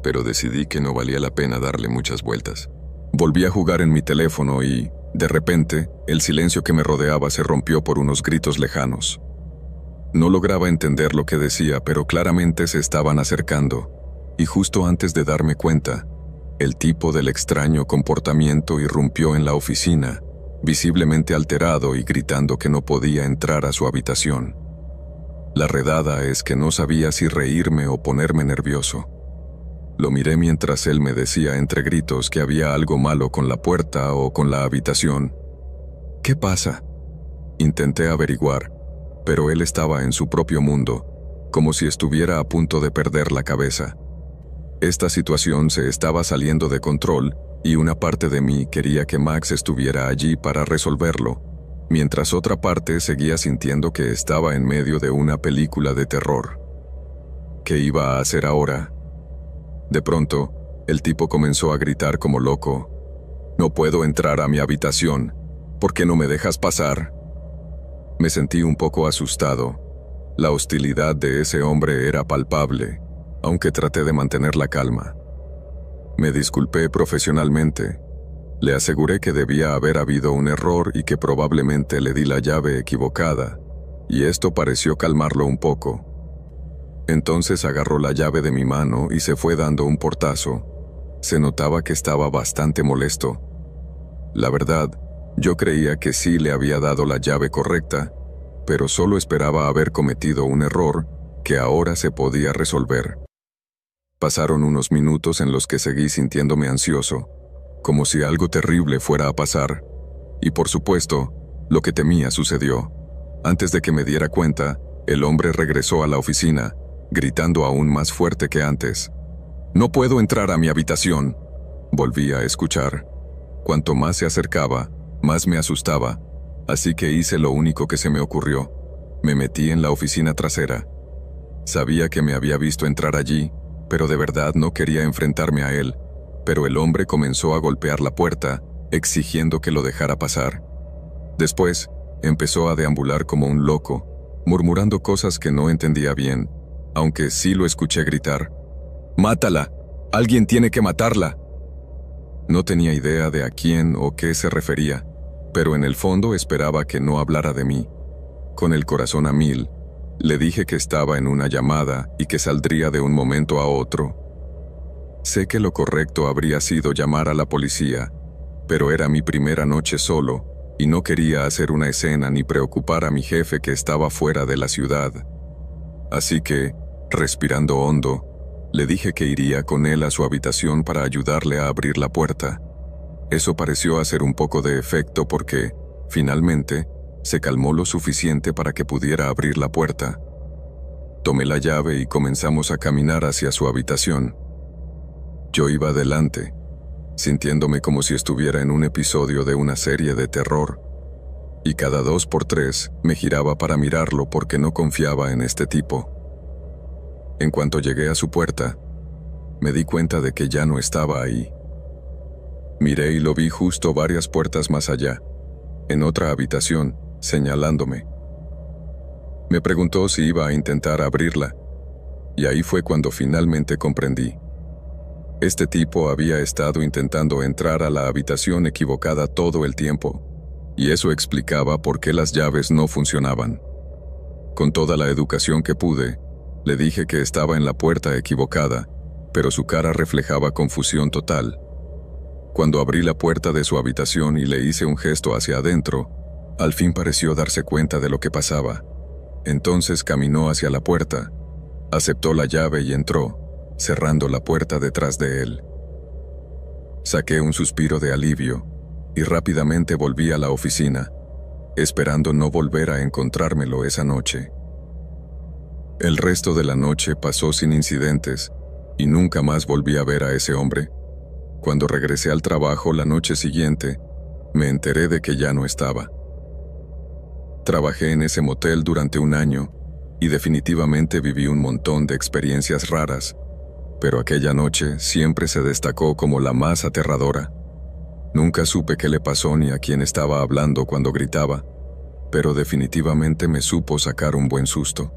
[SPEAKER 1] pero decidí que no valía la pena darle muchas vueltas. Volví a jugar en mi teléfono y, de repente, el silencio que me rodeaba se rompió por unos gritos lejanos. No lograba entender lo que decía, pero claramente se estaban acercando, y justo antes de darme cuenta, el tipo del extraño comportamiento irrumpió en la oficina, visiblemente alterado y gritando que no podía entrar a su habitación. La redada es que no sabía si reírme o ponerme nervioso. Lo miré mientras él me decía entre gritos que había algo malo con la puerta o con la habitación. «¿Qué pasa?», intenté averiguar, pero él estaba en su propio mundo, como si estuviera a punto de perder la cabeza. Esta situación se estaba saliendo de control y una parte de mí quería que Max estuviera allí para resolverlo, mientras otra parte seguía sintiendo que estaba en medio de una película de terror. ¿Qué iba a hacer ahora? De pronto, el tipo comenzó a gritar como loco. «No puedo entrar a mi habitación. ¿Por qué no me dejas pasar?». Me sentí un poco asustado. La hostilidad de ese hombre era palpable, aunque traté de mantener la calma. Me disculpé profesionalmente. Le aseguré que debía haber habido un error y que probablemente le di la llave equivocada, y esto pareció calmarlo un poco. Entonces agarró la llave de mi mano y se fue dando un portazo. Se notaba que estaba bastante molesto. La verdad, yo creía que sí le había dado la llave correcta, pero solo esperaba haber cometido un error que ahora se podía resolver. Pasaron unos minutos en los que seguí sintiéndome ansioso, como si algo terrible fuera a pasar, y por supuesto, lo que temía sucedió. Antes de que me diera cuenta, el hombre regresó a la oficina, gritando aún más fuerte que antes. «No puedo entrar a mi habitación», volví a escuchar. Cuanto más se acercaba, más me asustaba. Así que hice lo único que se me ocurrió. Me metí en la oficina trasera. Sabía que me había visto entrar allí, pero de verdad no quería enfrentarme a él. Pero el hombre comenzó a golpear la puerta, exigiendo que lo dejara pasar. Después, empezó a deambular como un loco, murmurando cosas que no entendía bien, aunque sí lo escuché gritar: «¡Mátala! ¡Alguien tiene que matarla!». No tenía idea de a quién o qué se refería, pero en el fondo esperaba que no hablara de mí. Con el corazón a mil, le dije que estaba en una llamada y que saldría de un momento a otro. Sé que lo correcto habría sido llamar a la policía, pero era mi primera noche solo y no quería hacer una escena ni preocupar a mi jefe que estaba fuera de la ciudad. Así que, respirando hondo, le dije que iría con él a su habitación para ayudarle a abrir la puerta. Eso pareció hacer un poco de efecto porque, finalmente, se calmó lo suficiente para que pudiera abrir la puerta. Tomé la llave y comenzamos a caminar hacia su habitación. Yo iba adelante, sintiéndome como si estuviera en un episodio de una serie de terror, y cada 2 por 3 me giraba para mirarlo porque no confiaba en este tipo. En cuanto llegué a su puerta, me di cuenta de que ya no estaba ahí. Miré y lo vi justo varias puertas más allá, en otra habitación, señalándome. Me preguntó si iba a intentar abrirla, y ahí fue cuando finalmente comprendí. Este tipo había estado intentando entrar a la habitación equivocada todo el tiempo, y eso explicaba por qué las llaves no funcionaban. Con toda la educación que pude, le dije que estaba en la puerta equivocada, pero su cara reflejaba confusión total. Cuando abrí la puerta de su habitación y le hice un gesto hacia adentro, al fin pareció darse cuenta de lo que pasaba. Entonces caminó hacia la puerta, aceptó la llave y entró, cerrando la puerta detrás de él. Saqué un suspiro de alivio y rápidamente volví a la oficina, esperando no volver a encontrármelo esa noche. El resto de la noche pasó sin incidentes y nunca más volví a ver a ese hombre. Cuando regresé al trabajo la noche siguiente, me enteré de que ya no estaba. Trabajé en ese motel durante 1 año y definitivamente viví un montón de experiencias raras, pero aquella noche siempre se destacó como la más aterradora. Nunca supe qué le pasó ni a quién estaba hablando cuando gritaba, pero definitivamente me supo sacar un buen susto.